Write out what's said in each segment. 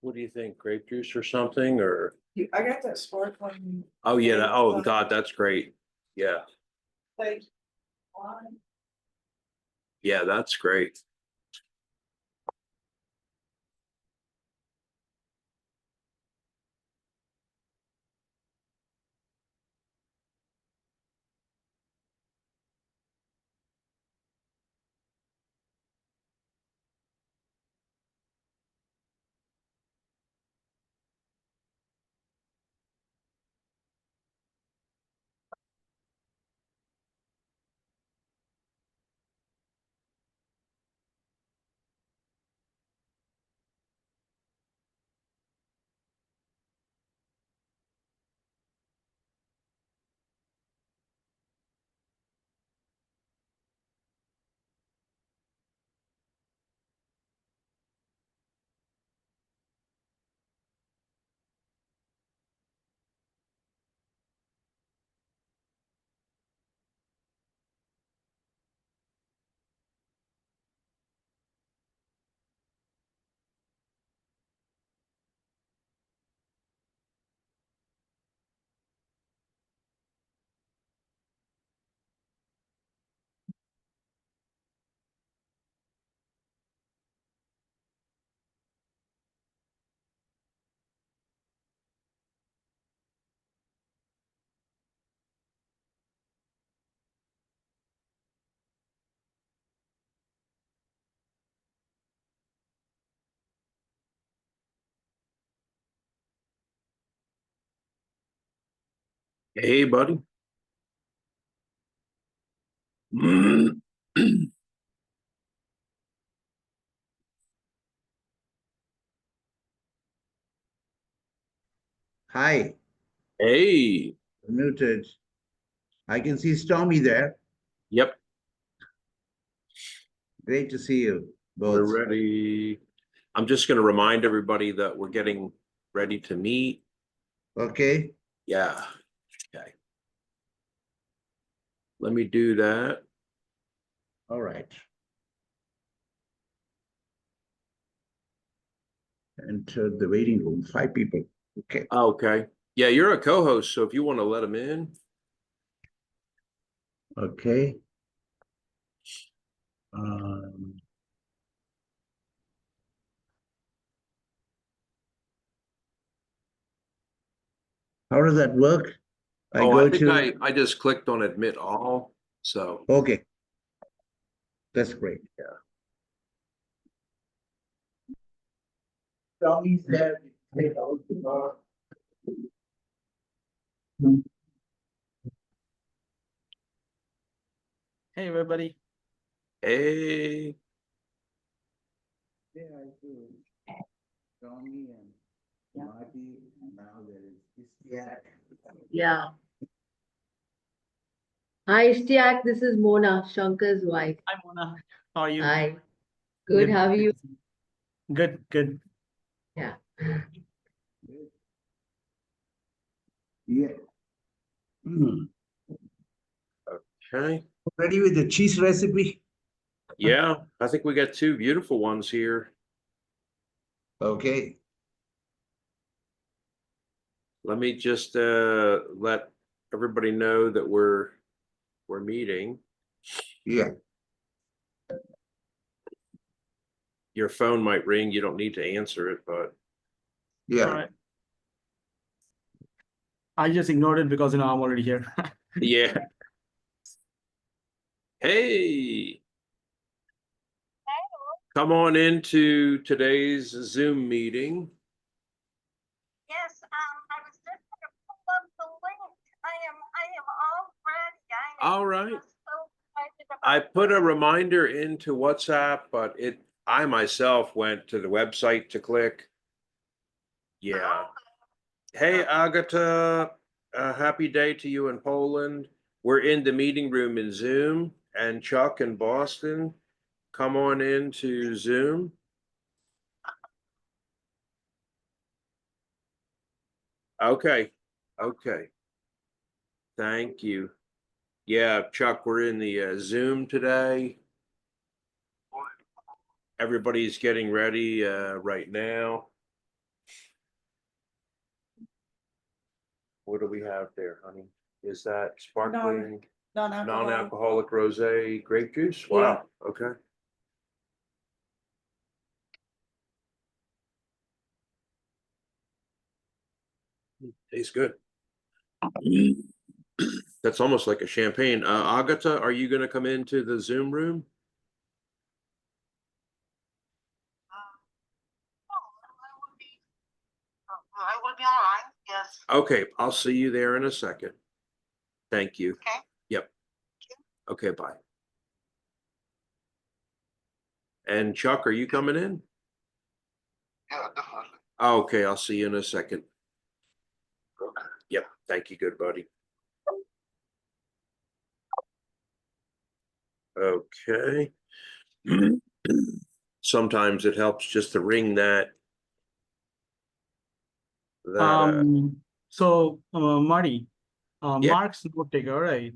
What do you think? Grape juice or something, or? I got that sparkling. Oh, yeah. Oh, God, that's great. Yeah. Like, Yeah, that's great. Hey, buddy. Hi, Hey. muted. I can see Stormy there. Yep, Great to see you we're both. ready. I'm just going to remind everybody that we're getting ready to meet. Okay, Yeah. Okay. Let me do that. all right. Enter the waiting room, 5 people. Okay, Okay. Yeah, you're a co-host, so if you want to let them in. okay. Um, how does that work? I Oh, go I think to, I just clicked on admit all. So, okay. That's great. yeah. Tommy's there. Hey, everybody. Hey. Yeah, I do. Tommy and Marty, and now there is Istiak. Yeah. Hi, Ishtiak. This is Mona, Shankar's wife. Hi, Mona. How are you? Hi. Good. How are you? Good, good. Yeah. Yeah. Hmm. Okay. Ready with the cheese recipe? Yeah, I think we got 2 beautiful ones here. Okay, Let me just let everybody know that we're meeting. yeah. Your phone might ring. You don't need to answer it, but Yeah. All right. I just ignored it because I'm already here. yeah. Hey. Come on into today's Zoom meeting. Yes, I was just gonna pull up the link. I am all ready. All right. Just so excited about I put a this. reminder into WhatsApp, but I myself went to the website to click. Yeah. Hey, Agata, happy day to you in Poland. We're in the meeting room in Zoom, and Chuck in Boston. Come on into Zoom. Okay. Okay. Thank you. Yeah, Chuck, we're in the Zoom today. everybody's getting ready right now. What do we have there, honey? Is that sparkling, non-alcoholic rosé grape juice? Wow, okay. Tastes good. That's almost like a champagne. Agata, are you gonna come into the Zoom room? I will be online, yes. Okay, I'll see you there in a second. Thank you. Okay. Yep. Okay, bye. And Chuck, are you coming in? Yeah, definitely. Okay, I'll see you in a second. Yep, thank you, good buddy. Okay. Sometimes it helps just to ring that. So Marty, Yeah. Mark's note taker, right?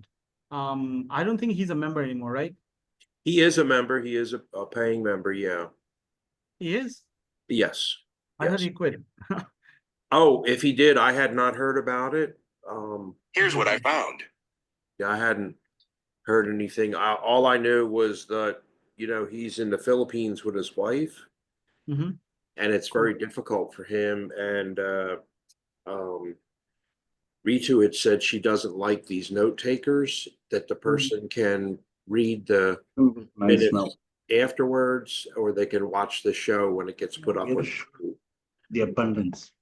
I don't think he's a member anymore, right? He is a member. He is a paying member. Yeah. He is? Yes. I thought Yes. he quit. Oh, if he did, I had not heard about it. Here's what I found. Yeah, I hadn't heard anything. All I knew was that, he's in the Philippines with his wife, Mm-hmm. and it's Cool. very difficult for him. And Ritu had said she doesn't like these note takers, that the person can read the Nice minutes now. afterwards, or they can watch the show when it gets put up on YouTube. The abundance.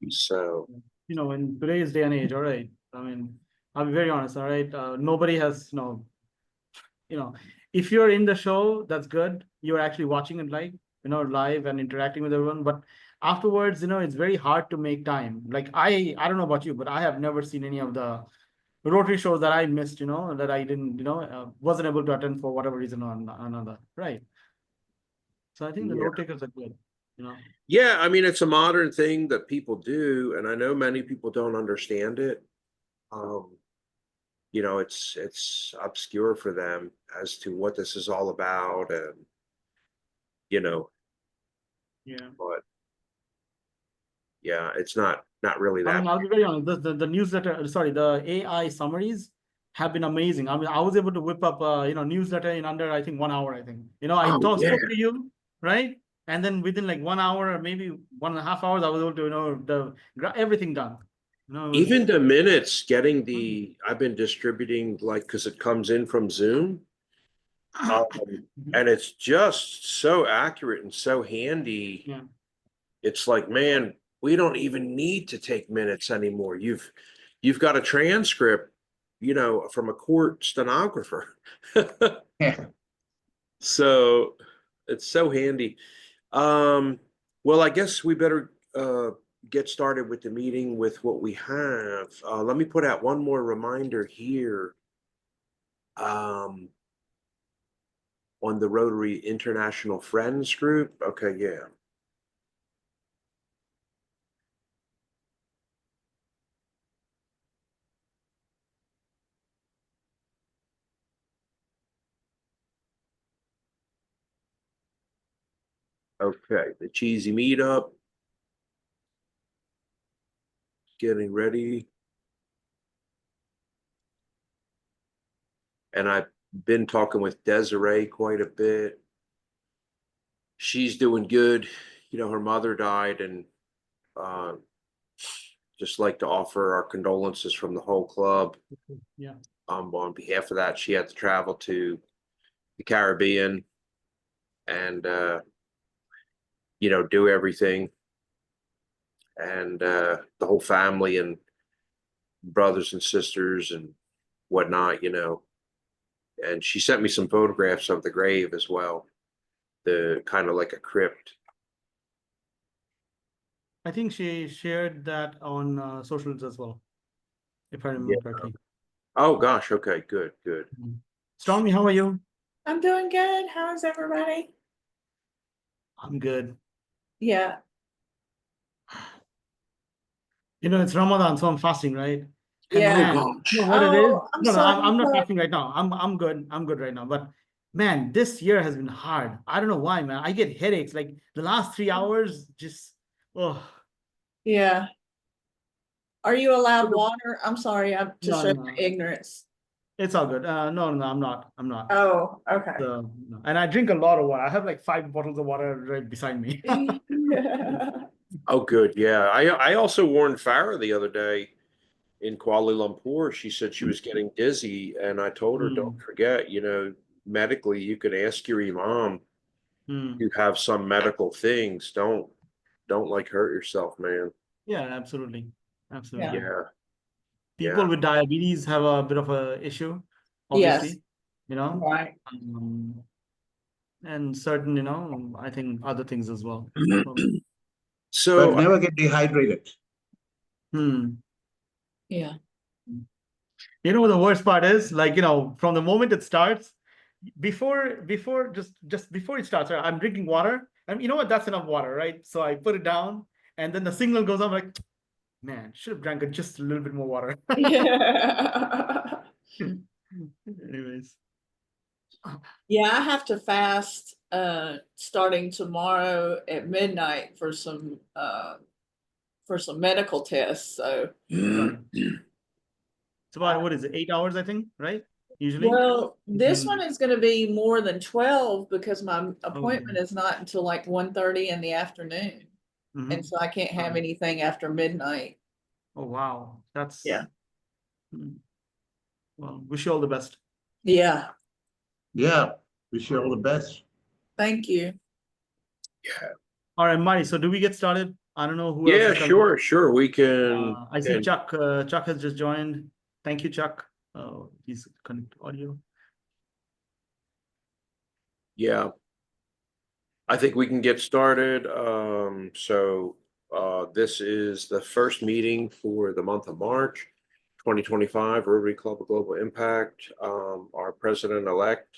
So In today's day and age, all right. I mean, I'll be very honest, all right. Nobody has, if you're in the show, that's good. You're actually watching it live and interacting with everyone. But afterwards, it's very hard to make time. Like I don't know about you, but I have never seen any of the Rotary shows that I missed, that I didn't, wasn't able to attend for whatever reason or another. Right. So I think the Yeah. note takers are good, yeah, I mean, it's a modern thing that people do, and I know many people don't understand it. It's obscure for them as to what this is all about, and Yeah. but yeah, it's not really I that. mean, I'll be very honest. The newsletter, sorry, the AI summaries have been amazing. I mean, I was able to whip up newsletter in under, I think, 1 hour. I think I Oh, yeah. spoke to you, right? And then within like 1 hour or maybe 1.5 hours, I was able to everything done. Even the minutes, getting I've been distributing, like, because it comes in from Zoom, and it's just so accurate and so handy. Yeah. It's like, man, we don't even need to take minutes anymore. You've got a transcript, from a court stenographer. Yeah. So it's so handy. Well, I guess we better get started with the meeting with what we have. Let me put out one more reminder here. On the Rotary International Friends group. Okay, yeah. Okay, the cheesy meetup. Getting ready. And I've been talking with Desiree quite a bit. She's doing good. Her mother died, and just like to offer our condolences from the whole club. Yeah. On behalf of that, she had to travel to the Caribbean and do everything. And the whole family and brothers and sisters and whatnot, and she sent me some photographs of the grave as well, the kind of like a crypt. I think she shared that on socials as well, if I remember correctly. Oh gosh, okay, good. Stormy, how are you? I'm doing good. How's everybody? I'm good. Yeah. It's Ramadan, so I'm fasting, right? And Yeah. man, gosh. you know what it is? Oh, I'm No, sorry. I'm not fasting right now. I'm good. I'm good right now. But man, this year has been hard. I don't know why, man. I get headaches. Like the last 3 hours, just oh. Yeah. Are you allowed water? I'm sorry, I'm to No, show no. my ignorance. It's all good. No, I'm not. I'm not. Oh, okay. So, no. And I drink a lot of water. I have like 5 bottles of water right beside me. Oh, good. Yeah. I also warned Farah the other day in Kuala Lumpur. She said she was getting dizzy, and I told her, don't forget, medically, you could ask your imam. You have some medical things. Don't like hurt yourself, man. Yeah, absolutely. Absolutely. Yeah. People Yeah. with diabetes have a bit of a issue, Yes, obviously, you know, right. and certain, I think other things as well. So But never get dehydrated. Yeah. You know what the worst part is? Like, from the moment it starts, just before it starts, right, I'm drinking water, and you know what? That's enough water, right? So I put it down, and then the signal goes on, like, man, should have drank just a little bit more water. Yeah. Anyways. Yeah, I have to fast starting tomorrow at midnight for some medical tests. So It's about, what is it, 8 hours, I think, right? Usually. well, this Mhm. one is going to be more than 12 because my appointment Oh. is not until like 1:30 in the afternoon. Mhm. And so I can't have anything after midnight. Oh, wow. That's Yeah. Well, wish you all the best. Yeah. Yeah, wish you all the best. Thank you. All right, Mari, so do we get started? I don't know who else yeah, is coming. sure. We can. I see Chuck. Chuck has just joined. Thank you, Chuck. He's connected audio. Yeah. I think we can get started. This is the first meeting for the month of March 2025, Rotary Club of Global Impact. Our president-elect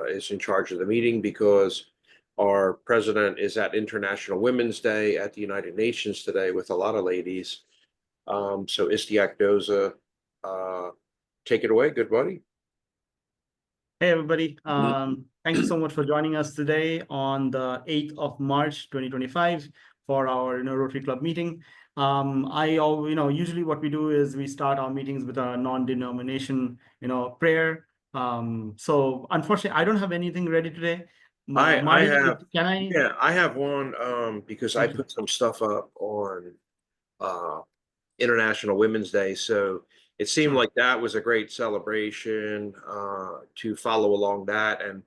is in charge of the meeting because our president is at International Women's Day at the United Nations today with a lot of ladies. So Istiak Doza, take it away, good buddy. Hey, everybody. Thank you so much for joining us today on the 8th of March, 2025 for our Rotary Club meeting. Usually what we do is we start our meetings with a non-denomination, prayer. So unfortunately, I don't have anything ready today. I have, can I? yeah, I have one because I Thank you. put some stuff up on International Women's Day. So it seemed like that was a great celebration to follow along that. And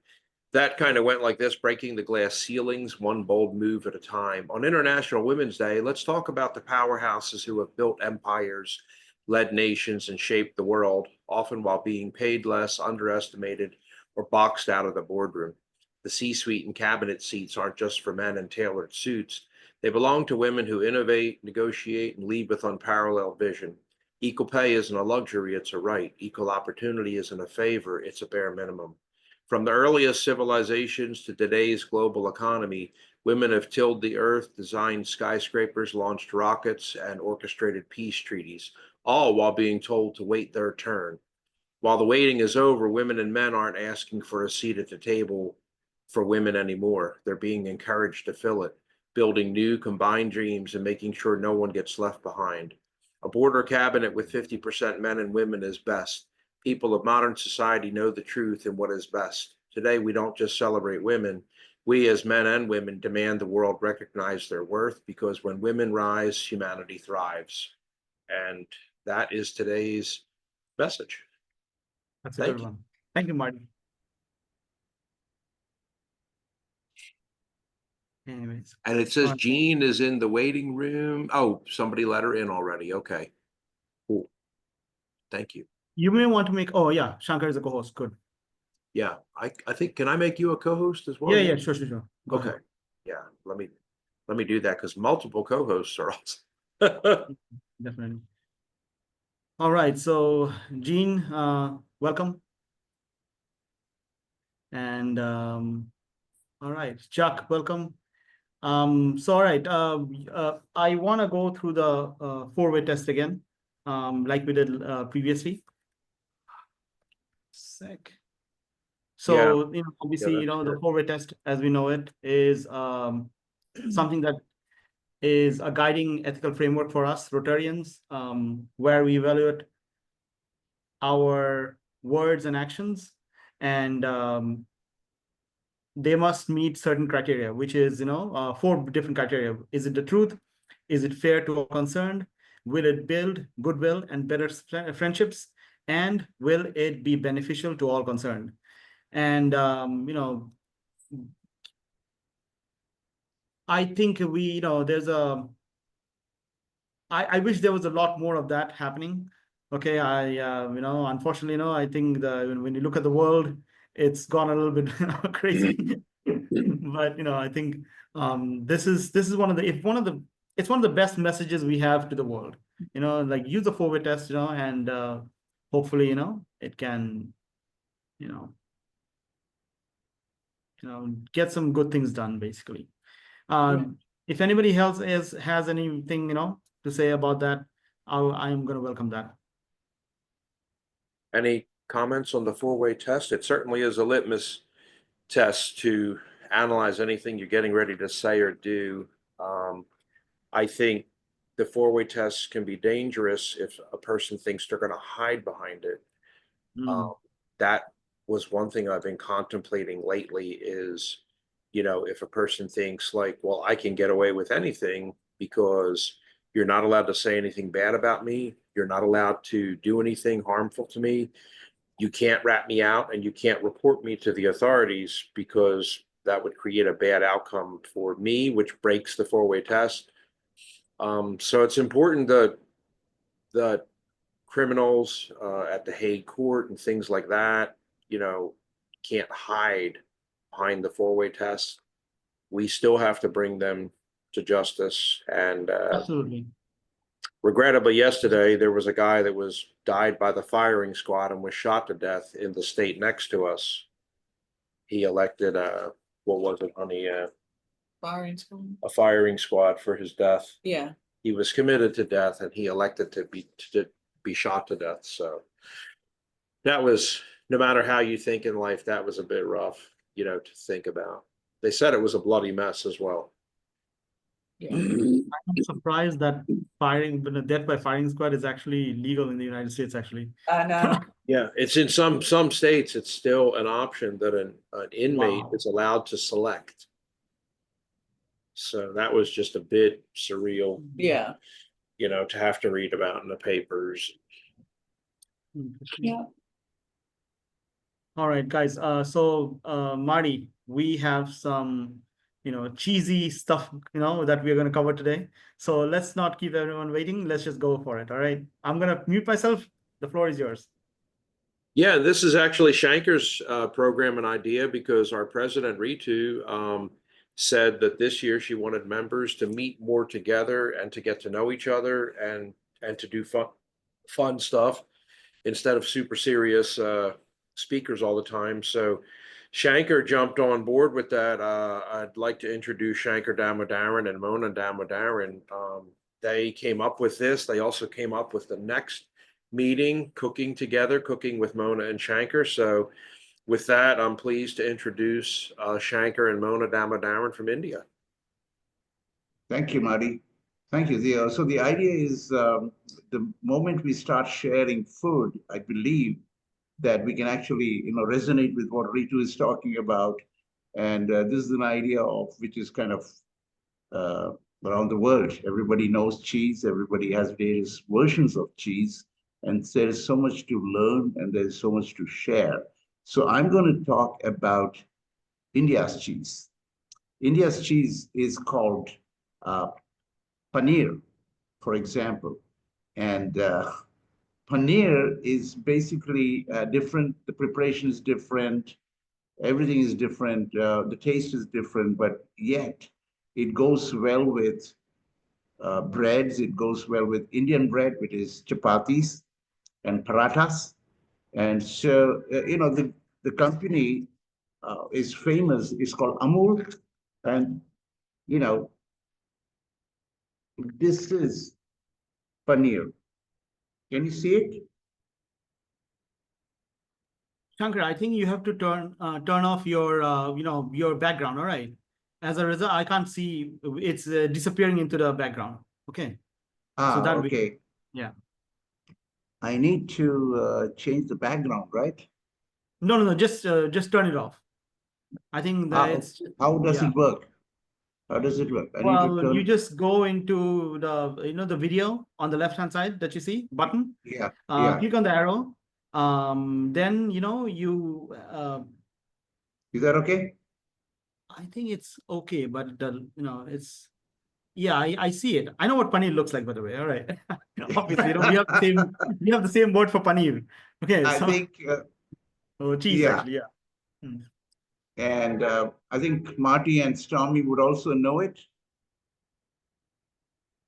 that kind of went like this: breaking the glass ceilings, one bold move at a time. On International Women's Day, let's talk about the powerhouses who have built empires, led nations, and shaped the world, often while being paid less, underestimated, or boxed out of the boardroom. The C-suite and cabinet seats aren't just for men in tailored suits. They belong to women who innovate, negotiate, and lead with unparalleled vision. Equal pay isn't a luxury, it's a right. Equal opportunity isn't a favor, it's a bare minimum. From the earliest civilizations to today's global economy, women have tilled the earth, designed skyscrapers, launched rockets, and orchestrated peace treaties, all while being told to wait their turn. While the waiting is over, women and men aren't asking for a seat at the table for women anymore. They're being encouraged to fill it, building new combined dreams and making sure no one gets left behind. A border cabinet with 50% men and women is best. People of modern society know the truth and what is best. Today, we don't just celebrate women. We, as men and women, demand the world recognize their worth, because when women rise, humanity thrives. And that is today's message. That's a good one. Thank you, Marty. Anyways. And it says Jean is in the waiting room. Oh, somebody let her in already. Okay. Cool. Thank you. You may want to make, oh yeah, Shankar is a co-host. Good. Yeah, I think, can I make you a co-host as well? Yeah, sure. Go Okay. ahead. Yeah, let me do that, because multiple co-hosts are awesome. Definitely. All right, so Jean, welcome. And all right, Chuck, welcome. So all right, I want to go through the four-way test again, like we did previously. So, obviously, that's the true. 4-way test as we know it is something that is a guiding ethical framework for us Rotarians, where we evaluate our words and actions, and they must meet certain criteria, which is, 4 different criteria. Is it the truth? Is it fair to all concerned? Will it build goodwill and better friendships? And will it be beneficial to all concerned? And, I think there's I wish there was a lot more of that happening. Okay, unfortunately, I think when you look at the world, it's gone a little bit crazy. But I think this is one of the it's one of the best messages we have to the world. Like use the 4-way test, and hopefully, it can, get some good things done, basically. If anybody else has anything, to say about that, I'm going to welcome that. Any comments on the 4-way test? It certainly is a litmus test to analyze anything you're getting ready to say or do. I think the 4-way test can be dangerous if a person thinks they're going to hide behind it. That was one thing I've been contemplating lately is, if a person thinks like, well, I can get away with anything because you're not allowed to say anything bad about me. You're not allowed to do anything harmful to me. You can't rat me out and you can't report me to the authorities because that would create a bad outcome for me, which breaks the 4-way test. So it's important that the criminals at the Hague court and things like that, can't hide behind the 4-way test. We still have to bring them to justice. And Absolutely. regrettably, yesterday there was a guy that was died by the firing squad and was shot to death in the state next to us. He elected what was it, honey? Firing school. A firing squad for his death. Yeah. He was committed to death and he elected to be shot to death. So that was, no matter how you think in life, that was a bit rough, to think about. They said it was a bloody mess as well. Yeah. I'm surprised that death by firing squad is actually legal in the United States, actually. I know. Yeah, it's in some states, it's still an option that an inmate is allowed to select. So that was just a bit surreal. Yeah. To have to read about in the papers. Yeah. All right, guys. So Marty, we have some, cheesy stuff, that we're going to cover today. So let's not keep everyone waiting. Let's just go for it. All right. I'm going to mute myself. The floor is yours. Yeah, this is actually Shanker's program and idea because our president, Ritu, said that this year she wanted members to meet more together and to get to know each other and to do fun stuff instead of super serious speakers all the time. So Shanker jumped on board with that. I'd like to introduce Shankar Damodaran and Mona Damodaran. They came up with this. They also came up with the next meeting, Cooking Together, Cooking with Mona and Shankar. So with that, I'm pleased to introduce Shankar and Mona Damodaran from India. Thank you, Marty. Thank you. So the idea is the moment we start sharing food, I believe that we can actually, resonate with what Ritu is talking about. And this is an idea of which is kind of around the world. Everybody knows cheese. Everybody has various versions of cheese. And there is so much to learn and there is so much to share. So I'm going to talk about India's cheese. India's cheese is called Paneer, for example. And Paneer is basically different. The preparation is different. Everything is different. The taste is different, but yet it goes well with breads. It goes well with Indian bread, which is chapatis and parathas. And so, the company is famous. It's called Amul. And, this is paneer. Can you see it? Shankar, I think you have to turn off your your background. All right. As a result, I can't see it's disappearing into the background. Okay. So that we Okay. yeah. I need to change the background, right? No. Just turn it off. I think that How, it's how does yeah. it work? How does it work? I need to Well, you turn. just go into the the video on the left hand side that you see button. Yeah, yeah. Click on the arrow. Then you Is that okay? I think it's okay, but the it's yeah, I see it. I know what paneer looks like, by the way. All right. Obviously, we have the same word for paneer. Okay, I so think, oh cheese yeah. actually, yeah. Hmm. And I think Marty and Stormy would also know it.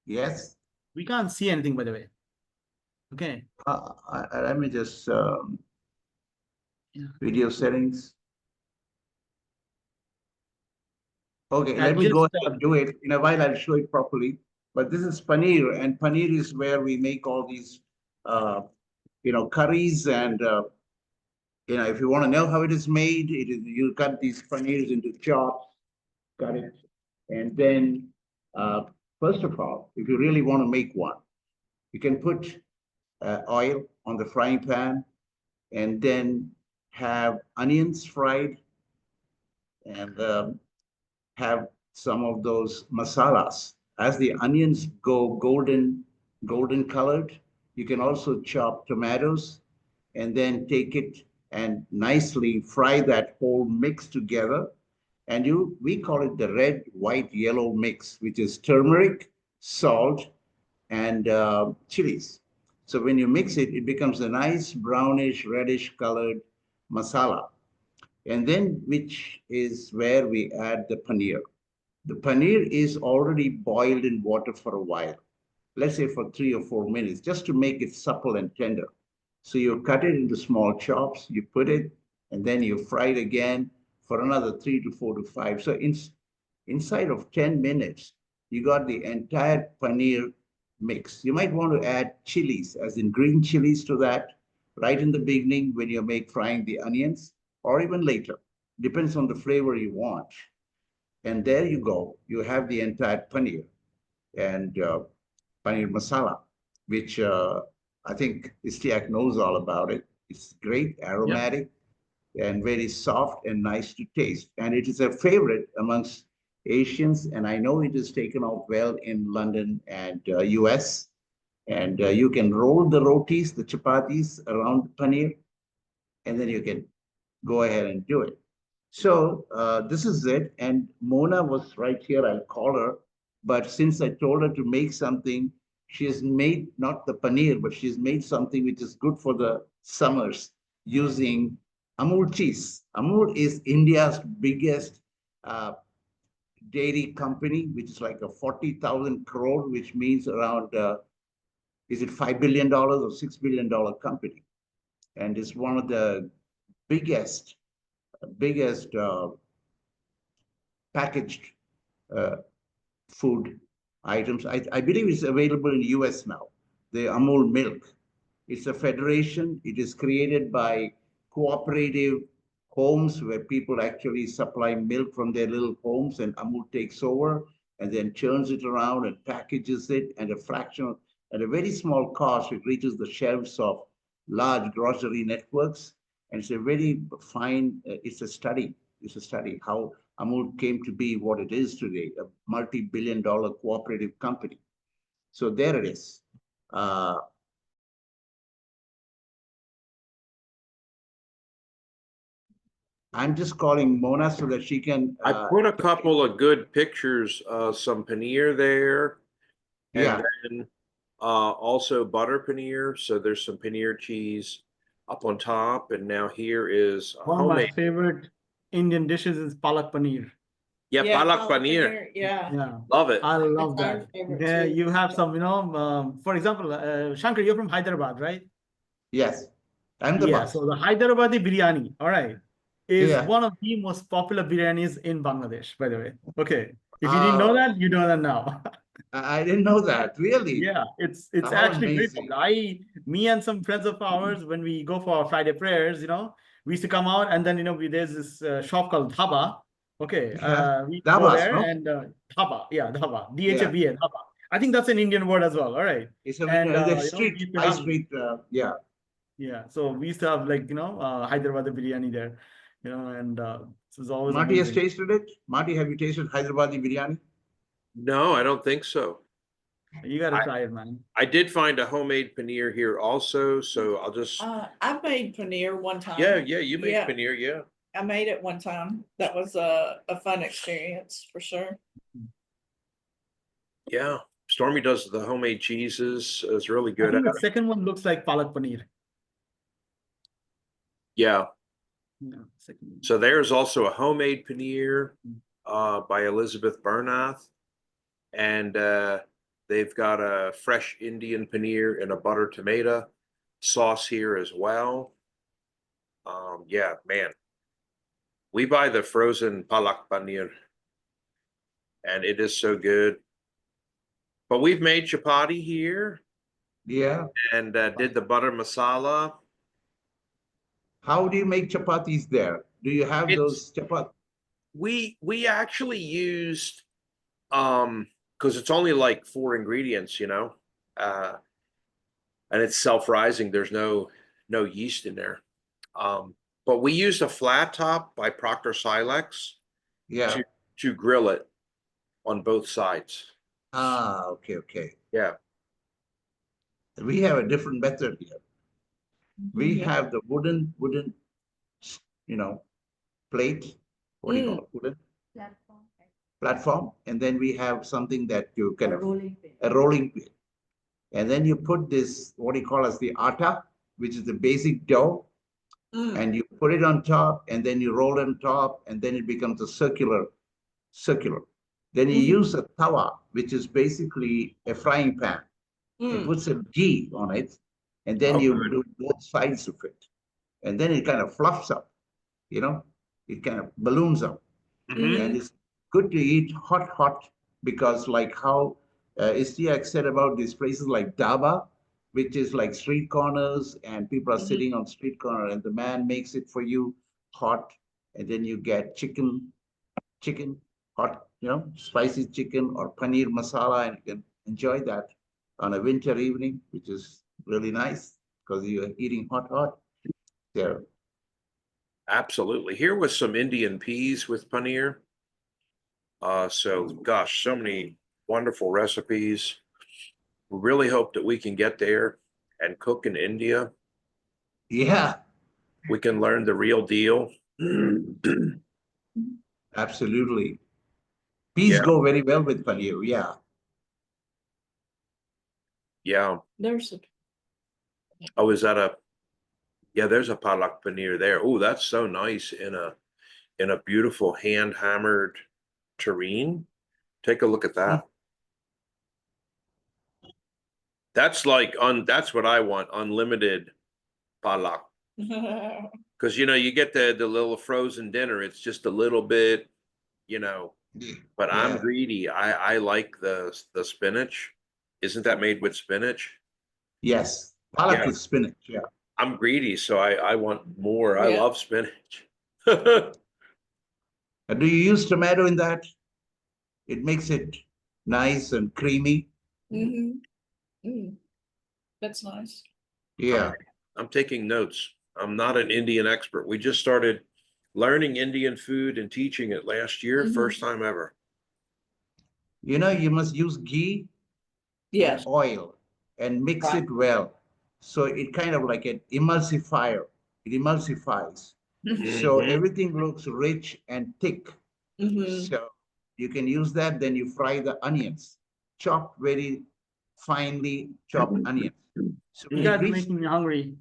Yes. We can't see anything, by the way. Okay. Let me just Yeah. video settings. Okay, And let me go just ahead and do it. In a while, I'll show it properly. But this is paneer, and paneer is where we make all these, curries. And if you want to know how it is made, it is you cut these paneers into chops, cut it, and then first of all, if you really want to make one, you can put oil on the frying pan, and then have onions fried, and have some of those masalas. As the onions go golden colored, you can also chop tomatoes and then take it and nicely fry that whole mix together. And we call it the red, white, yellow mix, which is turmeric, salt, and chilies. So when you mix it, it becomes a nice brownish, reddish colored masala. And then, which is where we add the paneer. The paneer is already boiled in water for a while, let's say for 3 or 4 minutes, just to make it supple and tender. So you cut it into small chops, you put it, and then you fry it again for another 3 to 4 to 5. So inside of 10 minutes, you got the entire paneer mix. You might want to add chilies, as in green chilies, to that right in the beginning when you make frying the onions, or even later. Depends on the flavor you want. And there you go. You have the entire paneer and paneer masala, which I think Istiak knows all about it. It's great, Yeah. aromatic, and very soft and nice to taste. And it is a favorite amongst Asians. And I know it is taken off well in London and US. And you can roll the rotis, the chapatis around the paneer, and then you can go ahead and do it. So this is it. And Mona was right here. I'll call her. But since I told her to make something, she has made not the paneer, but she's made something which is good for the summers using Amul cheese. Amul is India's biggest dairy company, which is like a 40,000 crore, which means around, is it $5 billion or $6 billion company? And it's one of the biggest packaged uh, food items. I believe it's available in the US now, the Amul milk. It's a federation. It is created by cooperative homes where people actually supply milk from their little homes, and Amul takes over and then churns it around and packages it at a very small cost. It reaches the shelves of large grocery networks. And it's a very fine, it's a study how Amul came to be what it is today, a multi-billion-dollar cooperative company. So there it is. I'm just calling Mona so that she can. I put a couple of good pictures of some paneer there. Yeah. And then also butter paneer. So there's some paneer cheese up on top. And now here is One of my homemade. favorite Indian dishes is palak paneer. Yeah, palak paneer. Yeah. Yeah. Love it. I love It's our that. favorite There too. you have some, for example, Shankar, you're from Hyderabad, right? Yes. Ahmedabad. Yeah. So the Hyderabadi biryani, all right, is Yeah. one of the most popular biryanis in Bangladesh, by the way. Okay. If you didn't know that, you know that now. I didn't know that. Really? Yeah, it's How actually very amazing. popular. Me and some friends of ours, when we go for our Friday prayers, We used to come out and then, there's this shop called Dhaba. Okay. Yeah. We used to go Dabas, there no? and Dhaba. Yeah, Dhaba. Yeah. DHABA, Dhaba. I think that's an Indian word as well. All right. It's a And, the we street, used to high have, street, yeah. yeah. So we used to have like, Hyderabad biryani there, and it was always Marty has amazing. tasted it? Marty, have you tasted Hyderabadi biryani? No, I don't think so. You got to try it, man. I did find a homemade paneer here also, so I'll just, I made paneer one time. yeah, you make Yeah. paneer, yeah. I made it one time. That was a fun experience for sure. Yeah, Stormy does the homemade cheeses. Is really I good think at the it. second one looks like palak paneer. Yeah. Yeah, second one. So there's also a homemade paneer by Elizabeth Bernath, and they've got a fresh Indian paneer and a butter tomato sauce here as well. Yeah, man, we buy the frozen palak paneer, and it is so good. But we've made chapati here Yeah. and did the butter masala. How do you make chapatis there? Do you have It's- those chapati? We actually used because it's only like 4 ingredients, and it's self-rising. There's no yeast in there. But we used a flat top by Proctor Silex Yeah. to grill it on both sides. Ah, okay, okay. Yeah. We have a different method here. We Yeah. have the wooden, plate. What do you call it? Wooden platform. And then we have something that you kind of, a rolling pin. And then you put this, what do you call as the atta, which is the basic dough. And you put it on top, and then you roll it on top, and then it becomes a circular. Then you use a tawa, which is basically a frying pan. You put some ghee on it, and then Oh, you good. do both sides of it. And then it kind of fluffs up, it kind of balloons up. Mhm. And it's good to eat hot, because like how Istiak said about these places like Daba, which is like street corners, and people are sitting on street corner, and the man makes it for you hot, and then you get chicken, hot, spicy chicken or paneer masala, and you can enjoy that on a winter evening, which is really nice because you're eating hot there. Absolutely. Here was some Indian peas with paneer. So gosh, so many wonderful recipes. We really hope that we can get there and cook in India. Yeah, We can learn the real deal. absolutely. Peas Yeah. go very well with paneer. Yeah. Yeah. There's a Oh, is that yeah, there's a palak paneer there. Oh, that's so nice in a beautiful hand hammered terrine. Take a look at that. That's like that's what I want, unlimited palak. Because you get the little frozen dinner, it's just a little bit, but I'm Yeah. greedy. I like the spinach. Isn't that made with spinach? Yes. Palak Yeah. is spinach. Yeah. I'm greedy, so I want more. I Yeah. love spinach. Do you use tomato in that? It makes it nice and creamy. That's nice. Yeah. I'm taking notes. I'm not an Indian expert. We just started learning Indian food and teaching it last year, first time ever. You must use ghee Yes. and oil and mix Right. it well. So it kind of like an emulsifier. It emulsifies. So Mhm. everything looks rich and thick. So you can use that. Then you fry the onions, chopped very finely chopped onions. So You when guys it are reaches, making me hungry.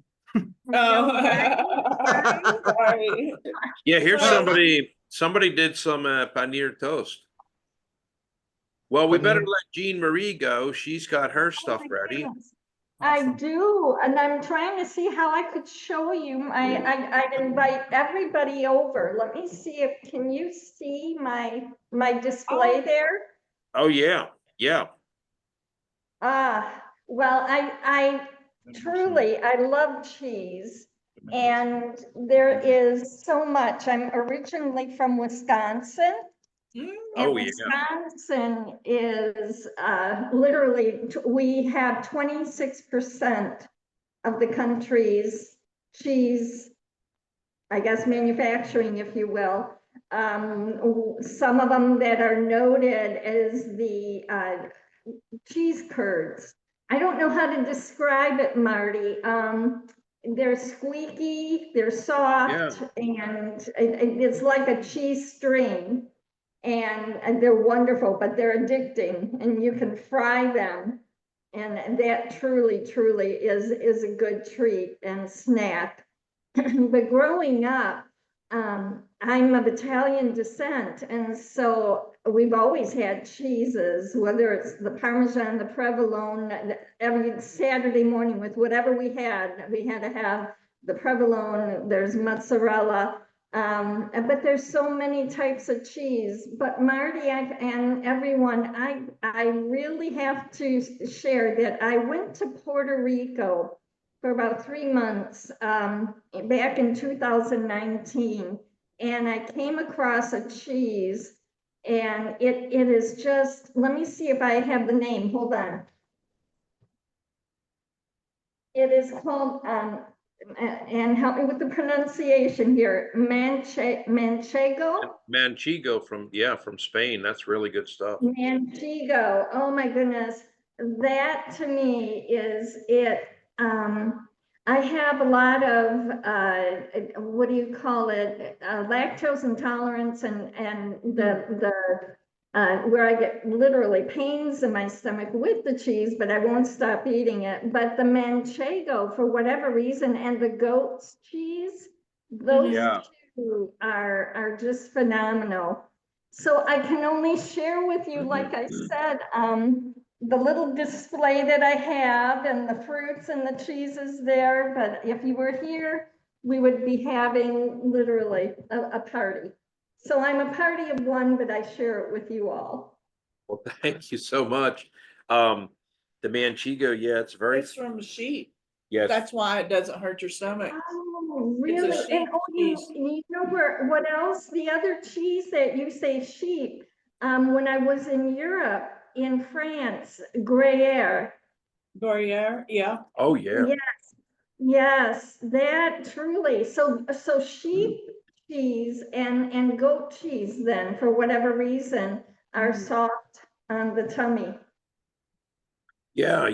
Sorry. Yeah, here's Well- somebody did some paneer toast. Well, we better Paneer. let Jean Marie go. She's got her stuff my ready. goodness. I Awesome. do, and I'm trying to see how I could show you I'd invite everybody over. Let me see can you see my display there? Oh yeah, yeah. Well, I truly, I love cheese. And there is so much. I'm originally from Wisconsin. Mm, And Oh, yeah. Wisconsin is literally, we have 26% of the country's cheese, I guess, manufacturing, if you will. Some of them that are noted as the cheese curds. I don't know how to describe it, Marty. They're squeaky, they're soft, and it's like a cheese string. And they're wonderful, but they're addicting, and you can fry them. And that truly, truly is a good treat and snack. But growing up, I'm of Italian descent, and so we've always had cheeses, whether it's the Parmesan, the provolone. Every Saturday morning with whatever we had to have the provolone. There's mozzarella, but there's so many types of cheese. But Marty and everyone, I really have to share that I went to Puerto Rico for about 3 months back in 2019, and I came across a cheese, and it is just, let me see if I have the name, hold on. It is called, and help me with the pronunciation here, manchego? Manchego from Spain. That's really good stuff. Manchego, oh my goodness, that to me is it. I have a lot of, what do you call it, lactose intolerance, and the where I get literally pains in my stomach with the cheese, but I won't stop eating it. But the manchego, for whatever reason, and the goat's cheese, those Yeah. two are just phenomenal. So I can only share with you, like I said, the little display that I have, and the fruits and the cheeses there. But if you were here, we would be having literally a party. So I'm a party of one, but I share it with you all. Well, thank you so much. The Manchego, yeah, it's very, It's from sheep. yes. That's why it doesn't hurt your stomach. Oh, It's a really? sheep And cheese. you know what else? The other cheese that you say, sheep. When I was in Europe, in France, Gruyere. Gruyere, yeah. Oh, yeah. Yes, that truly. So sheep cheese and goat cheese then, for whatever reason, are soft on the tummy. Yeah.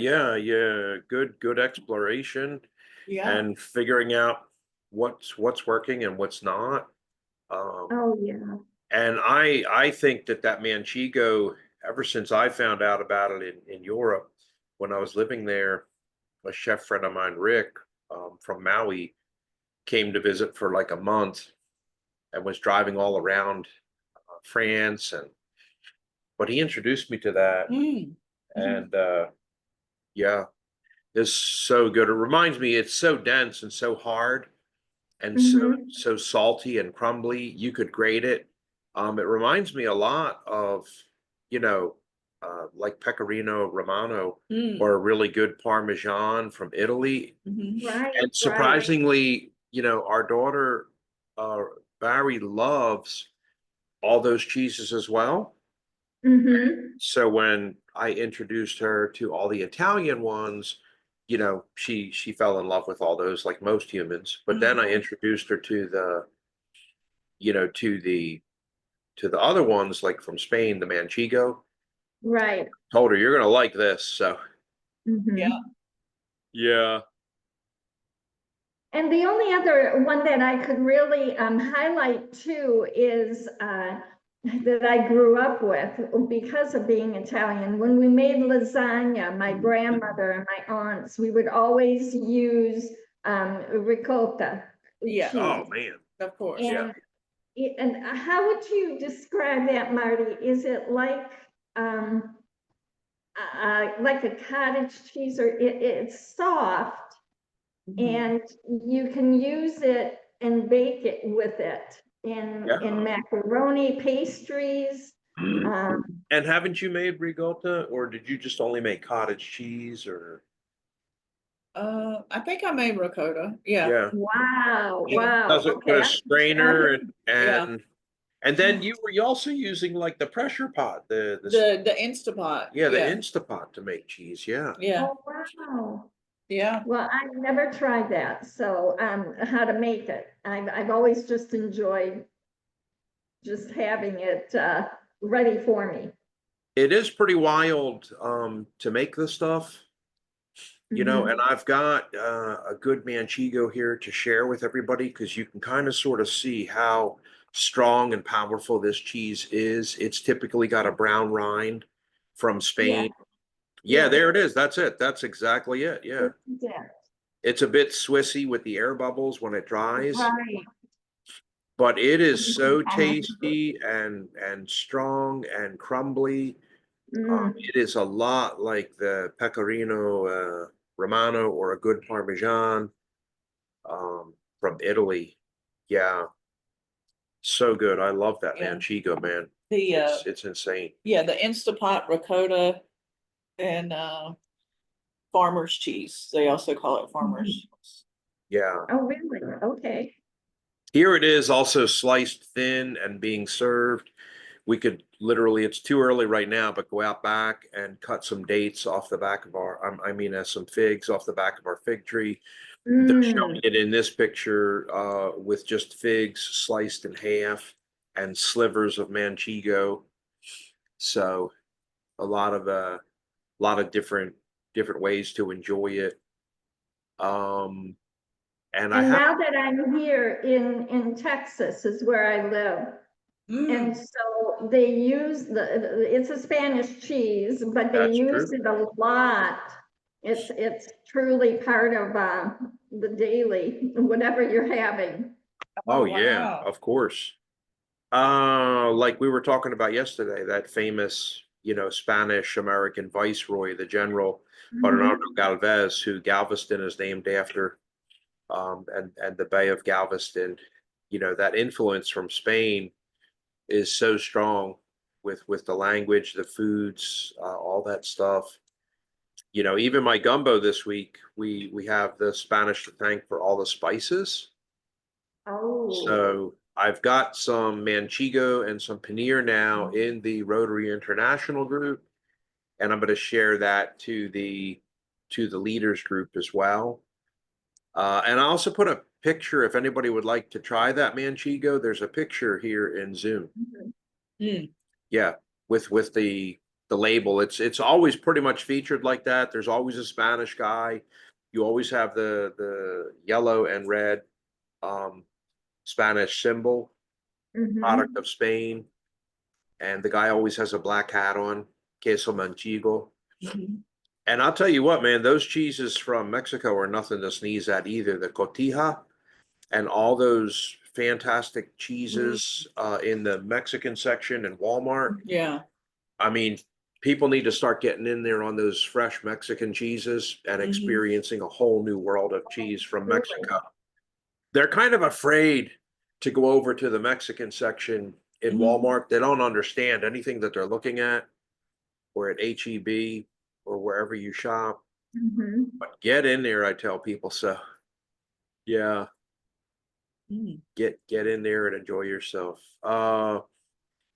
Good exploration Yeah. and figuring out what's working and what's not. Oh, yeah. And I think that Manchego, ever since I found out about it in Europe, when I was living there, a chef friend of mine, Rick, from Maui, came to visit for like a month and was driving all around France, but he introduced me to that, and yeah, it's so good. It reminds me, it's so dense and so hard and so salty and crumbly. You could grate it. It reminds me a lot of, like Pecorino Romano or a really good Parmesan from Italy. Right, And surprisingly, our daughter, Barry, loves all those cheeses as well. So when I introduced her to all the Italian ones, she fell in love with all those, like most humans. But then I introduced her to the other ones, like from Spain, the Manchego. Right. Told her, you're gonna like this. So Yeah. yeah. And the only other one that I could really highlight too is that I grew up with because of being Italian. When we made lasagna, my grandmother and my aunts, we would always use ricotta. Yeah. cheese. Oh man. Of course. And, and how would you describe that, Marty? Is it like a cottage cheese, or it's soft? And you can use it and bake it with it in macaroni, pastries. And haven't you made ricotta, or did you just only make cottage cheese, or? I think I made ricotta. Yeah. Yeah. Wow, Yeah. wow. Does it Okay, with a I strainer understand it. and then you were also using like the pressure pot, The Instapot. yeah, the Yeah. Instapot to make cheese. Yeah. Yeah. Oh, wow. Yeah. Well, I've never tried that, so, how to make it. I've always just enjoyed just having it, ready for me. It is pretty wild to make this stuff. You know, Mhm. and I've got a good manchego here to share with everybody because you can kind of sort of see how strong and powerful this cheese is. It's typically got a brown rind from Yeah, Spain. Yeah, yeah. there it is. That's it. That's exactly it. Yeah. This is it. It's a bit Swissy with the air bubbles when it dries, Right. but it is so Kind of- tasty and strong and crumbly. Mm. It is a lot like the Pecorino Romano or a good Parmesan from Italy. Yeah, so good. I love that Yeah. manchego, man. The It's insane. yeah, the Instapot ricotta and farmer's cheese. They also call it farmer's. Yeah. Oh, really? Okay. Here it is also sliced thin and being served. We could literally, it's too early right now, but go out back and cut some dates off the back of our, I mean, some figs off the back of our fig tree. They're showing Mm. it in this picture with just figs sliced in half and slivers of manchego. So a lot of different ways to enjoy it. And I And have now that I'm here in Texas is where I live. And Mm. so they use it's a Spanish cheese, but they that's use true. it a lot. It's truly part of, the daily, whatever you're having. Oh yeah, Wow. of course. Like we were talking about yesterday, that famous, you know, Spanish American viceroy, the General Mhm. Bernardo Galvez, who Galveston is named after, and the Bay of Galveston. You know, that influence from Spain is so strong with the language, the foods, all that stuff. You know, even my gumbo this week, we have the Spanish to thank for all the spices. Oh, So I've got some manchego and some paneer now in the Rotary International group, and I'm going to share that to the leaders group as well. And I also put a picture if anybody would like to try that manchego. There's a picture here in Zoom. Mm. Yeah, with the label. It's always pretty much featured like that. There's always a Spanish guy. You always have the yellow and red um, Spanish symbol, product mhm. of Spain, and the guy always has a black hat on, queso manchego. Mhm. And I'll tell you what, man, those cheeses from Mexico are nothing to sneeze at either. The cotija and all those fantastic cheeses in the Mexican section in Walmart. Yeah. I mean, people need to start getting in there on those fresh Mexican cheeses and Mhm. experiencing a whole new world of cheese from Really? Mexico. They're kind of afraid to go over to the Mexican section in Mhm. Walmart. They don't understand anything that they're looking at or at HEB or wherever you shop. Mhm. But get in there, I tell people. So yeah, Mm. get in there and enjoy yourself.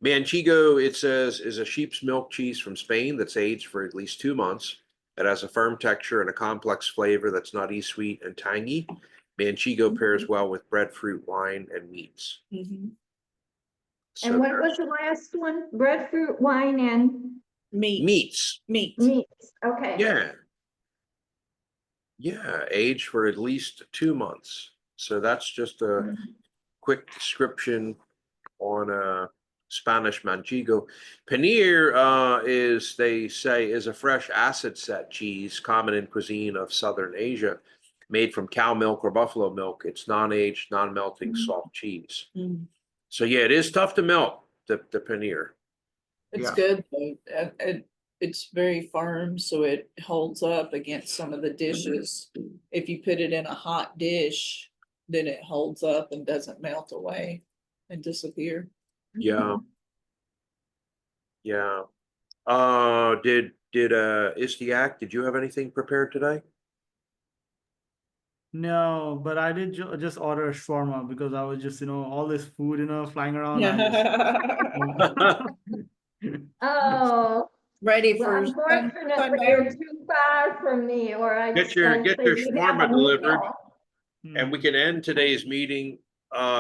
Manchego, it says, is a sheep's milk cheese from Spain that's aged for at least 2 months. It has a firm texture and a complex flavor that's nutty, sweet, and tangy. Manchego pairs well with breadfruit, wine, and meats. Mhm. And So what was the last one? Breadfruit, wine, and meats. Meat. meats. Okay. Yeah. Yeah. Aged for at least 2 months. So that's just a quick description on Spanish manchego. Paneer is, they say, is a fresh acid set cheese common in cuisine of Southern Asia, made from cow milk or buffalo milk. It's non-aged, non-melting soft cheese. Mm. So yeah, it is tough to melt the paneer. It's Yeah. good though. It's very firm, so it holds up against some of the dishes. If you put it in a hot dish, then it holds up and doesn't melt away and disappear. Yeah, yeah. Did Istiak, did you have anything prepared today? No, but I did just order a shawarma because I was just, all this food, flying around. I just, Oh, Ready well, for unfortunately, you're Paneer? too far from me, or I'd Get your say you'd have shawarma a delivered, meal. and we can end today's meeting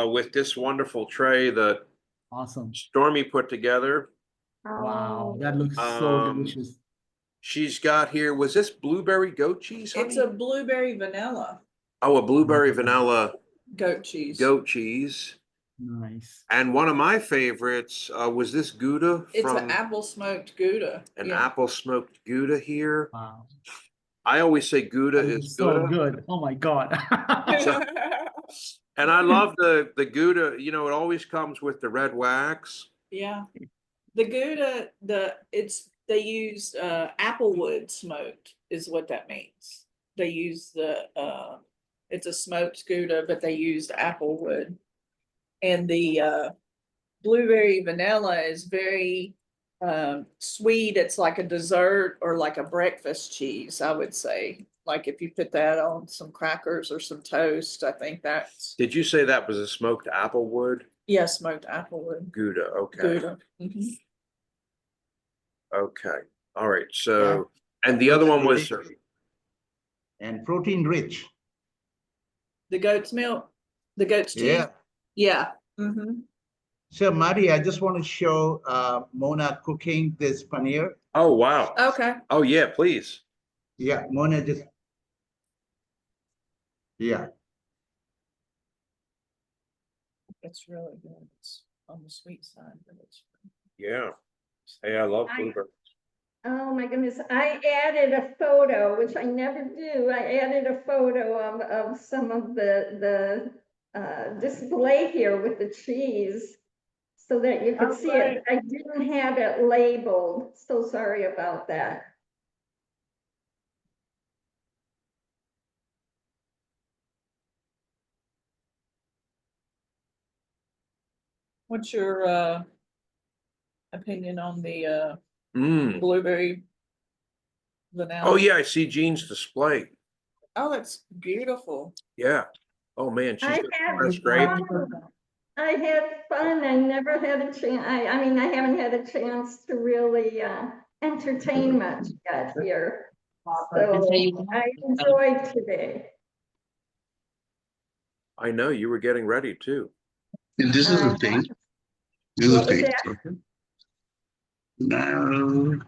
with this wonderful tray that Awesome. Stormy put together. Wow, that looks so Um, delicious. She's got here, was this blueberry goat cheese, It's honey? a blueberry vanilla Oh, a blueberry vanilla goat cheese. goat cheese. Nice. And one of my favorites was this Gouda It's an from apple smoked Gouda. an Yeah. apple smoked Gouda here. Wow. I always say Gouda That is looks so Gouda. good. Oh my God. So- and I love the Gouda, it always comes with the red wax. Yeah. The Gouda, they use applewood smoked is what that means. They use it's a smoked Gouda, but they used applewood. And the blueberry vanilla is very sweet. It's like a dessert or like a breakfast cheese, I would say. Like if you put that on some crackers or some toast, I think that's, Did you say that was a smoked applewood yeah, smoked applewood Gouda? Okay. Gouda. Mhm. Okay. All right. So, and the other one was, And protein rich. The goat's milk, the goat's cheese. Yeah. Yeah. Mm-hmm. So Marty, I just want to show Mona cooking this paneer. oh, wow. Okay. Oh, yeah, please. Yeah, Mona just. Yeah, It's really good. It's on the sweet side, but it's. Yeah. Hey, I love blueberry. Oh my goodness, I added a photo, which I never do. I added a photo of some of the display here with the cheese so that you could Oh, see great. it. I didn't have it labeled, so sorry about that. What's your opinion on the Mm. blueberry vanilla? Oh, yeah, I see Jean's display. Oh, it's beautiful. Yeah. Oh, man, she's I got had fresh grape. fun. I had fun. I never had a chance. I mean, I haven't had a chance to really entertain much yet here. So I enjoyed today. I know you were getting ready too. And this is the thing. This is What the was thing. that? Okay. Now,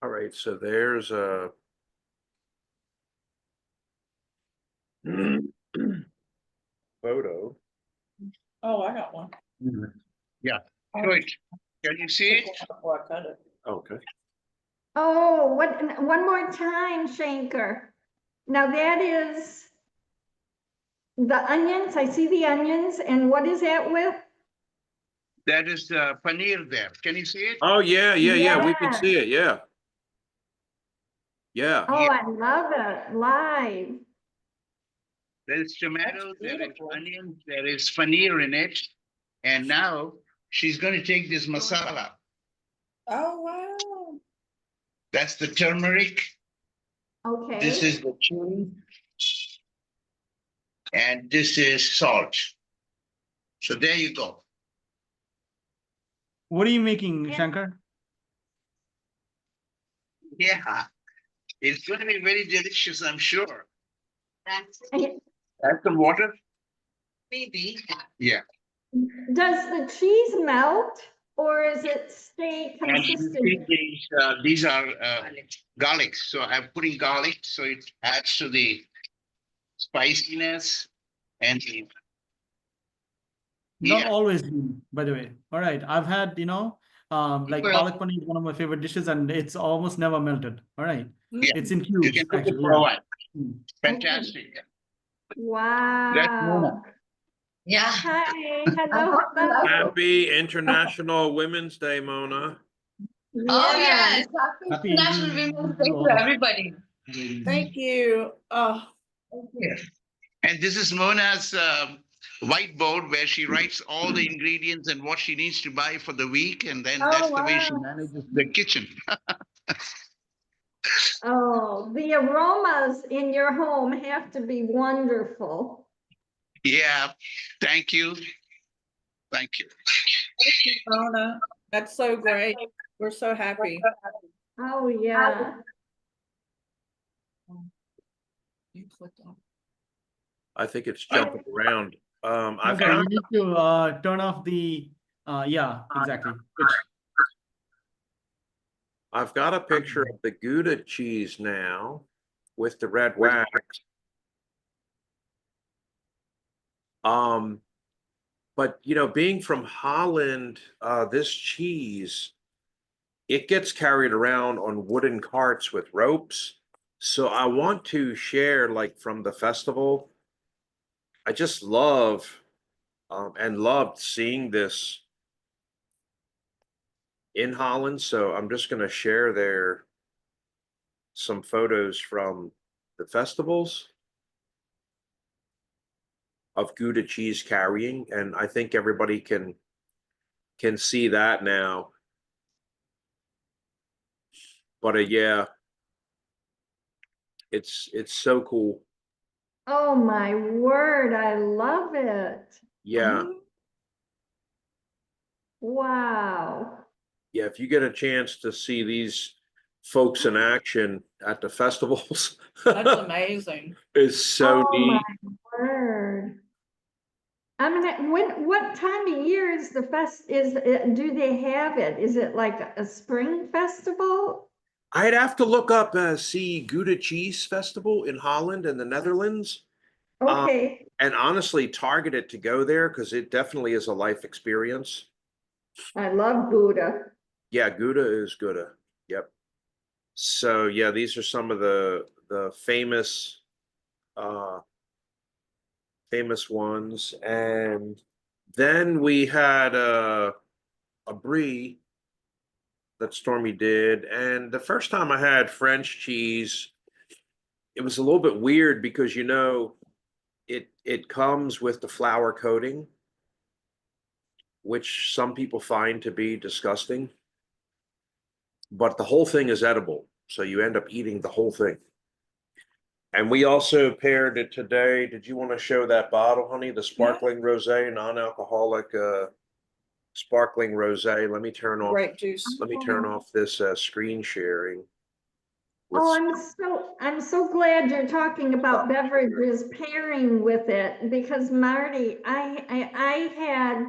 All right, so there's a photo. Oh, I got one. yeah. Wait, can you see it? Oh, I cut it. Okay. Oh, one more time, Shanker. Now that is the onions. I see the onions. And what is that with? That is the paneer there. Can you see it? Oh, yeah, we can Yeah. see it, yeah. Yeah. Oh, I love it. Live. There is tomato, That's there is beautiful. onion, there is paneer in it. And now she's going to take this masala. Oh, wow. That's the turmeric. Okay. This is the chili. And this is salt. So there you go. What are you making, Yeah. Shankar? Yeah. It's going to be very delicious, I'm sure. And Add some water? Maybe. Yeah. does the cheese melt or is it stay And you consistent? see these are garlics. So I'm putting garlic, so it adds to the spiciness and the. Not Yeah. always, by the way. All right. I've had, like Well- palak paneer is one of my favorite dishes and it's almost never melted. All right. Yeah. It's in You cubes, can cook it actually. for a Yeah. while. Mm. Fantastic. That's Wow. Mona. Yeah. Hi, hello, hello. Happy International Women's Day, Mona. Oh, Yeah. yes. Happy National Indian Women's Day to Day. everybody. Thank you. Oh, And this is Mona's whiteboard where she writes all the ingredients and what she needs to buy for the week. And then Oh, that's the way she wow. manages the kitchen. Oh, the aromas in your home have to be wonderful. Yeah, thank you. Thank you. Mona, that's so great. We're so happy. Oh, yeah. You clicked on. I think it's jumping around. I've Okay, got, you need to turn off the, yeah, exactly. I've got a picture of the Gouda cheese now with the red wax. But you know, being from Holland, this cheese, it gets carried around on wooden carts with ropes. So I want to share like from the festival. I just love and loved seeing this in Holland. So I'm just going to share some photos from the festivals of Gouda cheese carrying, and I think everybody can see that now. But yeah, it's so cool. Oh, my word, I love it. Yeah. Wow. Yeah, if you get a chance to see these folks in action at the festivals, That's amazing. it's so Oh, my neat. word. I mean, what time of year is the do they have it? Is it like a spring festival? I'd have to look up see Gouda Cheese Festival in Holland and the Netherlands. Okay, And honestly, target it to go there because it definitely is a life experience. I love Buddha. Yeah, Gouda is Gouda. Yep. So yeah, these are some of the famous uh famous ones. And then we had a brie that Stormy did. And the first time I had French cheese, it was a little bit weird because you know it comes with the flour coating, which some people find to be disgusting. But the whole thing is edible. So you end up eating the whole thing. And we also paired it today. Did you want to show that bottle, honey? The sparkling rosé, non-alcoholic sparkling rosé. Let me turn off. Grape juice. Let me turn off this screen sharing. Oh, I'm so glad you're talking about beverages pairing with it, because Marty, I had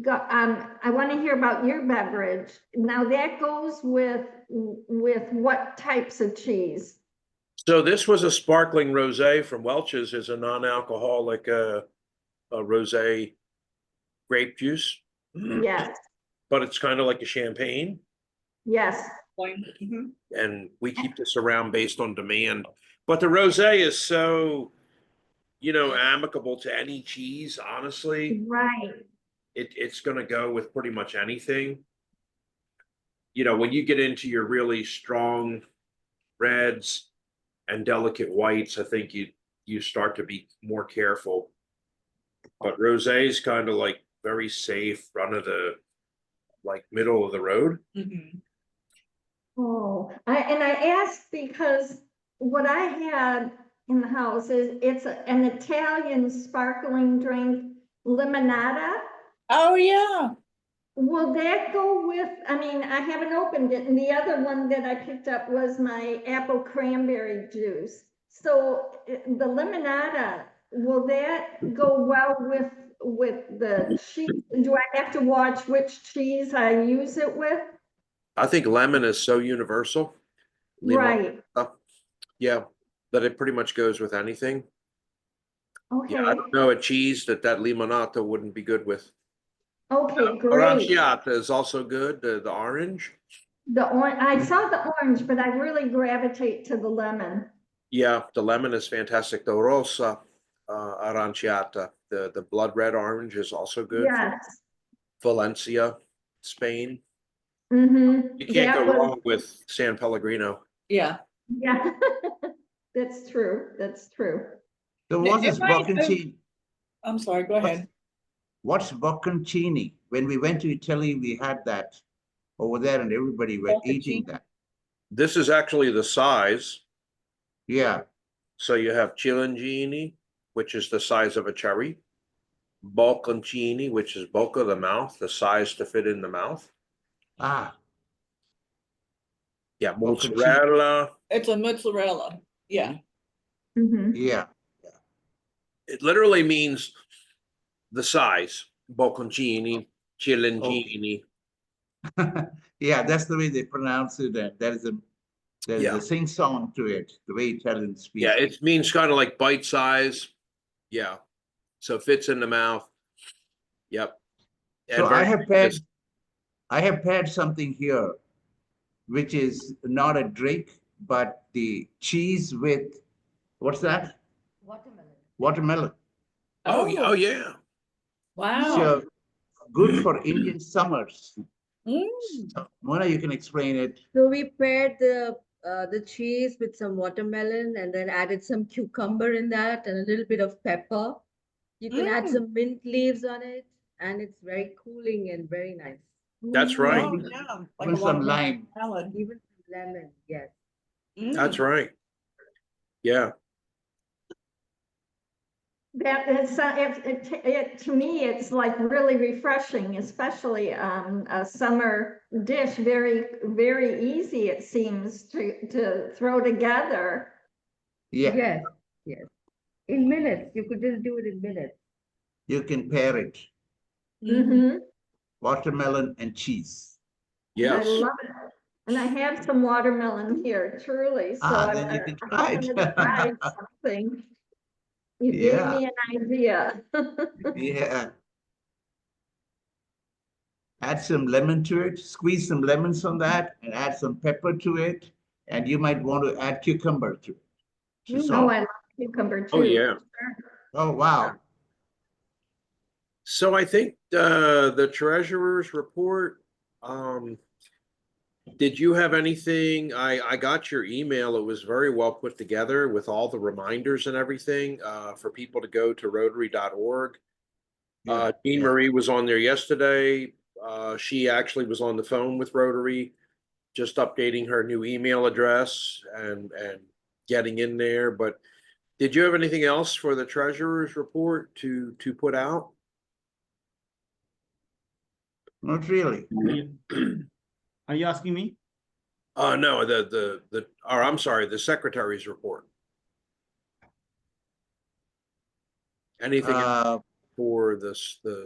got, I want to hear about your beverage. Now that goes with what types of cheese? So this was a sparkling rosé from Welch's. Is a non-alcoholic a rosé grape juice, Yes, but it's kind of like a champagne. yes. Mhm. And we keep this around based on demand. But the rosé is so, you know, amicable to any cheese. Honestly, Right. it's going to go with pretty much anything. You know, when you get into your really strong reds and delicate whites, I think you start to be more careful. But rosé is kind of like very safe, run of the like middle of the road. Mhm. Oh, and I asked because what I had in the house is it's an Italian sparkling drink, limonada. Oh, yeah. Will that go with, I mean, I haven't opened it, and the other one that I picked up was my apple cranberry juice. So the limonada, will that go well with the cheese? Do I have to watch which cheese I use it with? I think lemon is so universal. Limon, Right, yeah, that it pretty much goes with anything. Yeah, I okay, don't know a cheese that limonata wouldn't be good with. okay, great. Aranciata is also good, the orange. The orange, I saw the orange, but I really gravitate to the lemon. Yeah, the lemon is fantastic. The rosa aranciata, the blood red orange is also good from Yes. Valencia, Spain. Mm-hmm. You can't go wrong with San Pellegrino. Yeah. Yeah. That's true. That's true. So Yeah, what's it this might- bocconcini? I'm sorry, go ahead. What's bocconcini? When we went to Italy, we had that over there and everybody were eating Bocconcini? that. This is actually the size. Yeah, So you have Cilantini, which is the size of a cherry. Bocconcini, which is bulk of the mouth, the size to fit in the mouth. ah, Yeah, Bocconcini. mozzarella. It's a mozzarella, yeah. Mhm. Yeah, It literally means the size. Bocconcini, Cilantini. yeah, that's the way they pronounce it, and there is a Yeah. sing song to it, the way Italians speak. Yeah, it means kind of like bite size. Yeah. So it fits in the mouth. Yep. So And very I have paired something here, which is not a drink, but the cheese with, what's that? Watermelon. oh yeah. Wow. So good for Indian summers. Mm. So, Mona, you can explain it. So we paired the cheese with some watermelon and then added some cucumber in that and a little bit of pepper. You can add Mm. some mint leaves on it, and it's very cooling and very nice. That's right. Oh, yeah. Like Even a some watermelon lime. salad. Even some lemon, yes. That's Mm. right. Yeah. That is, to me, it's like really refreshing, especially a summer dish, very, very easy, it seems, to throw together. Yeah, Yes, yes. In minutes, you could just do it in minutes. you can pair it, Mm-hmm. watermelon and cheese. I Yes. love it. And I have some watermelon here, truly, so Ah, then you can try I'm gonna try it. something. You gave Yeah. me an idea. Yeah. Add some lemon to it, squeeze some lemons on that, and add some pepper to it. And you might want to add cucumber to it. To Oh, salt. I love cucumber too. Oh yeah. Oh, wow. So I think the treasurer's report, did you have anything? I got your email. It was very well put together with all the reminders and everything for people to go to rotary.org. Jean Yeah. Marie was on there yesterday. She actually was on the phone with Rotary, just updating her new email address and getting in there. But did you have anything else for the treasurer's report to put out? Not really. Are you asking me? No, or I'm sorry, the secretary's report. Anything for the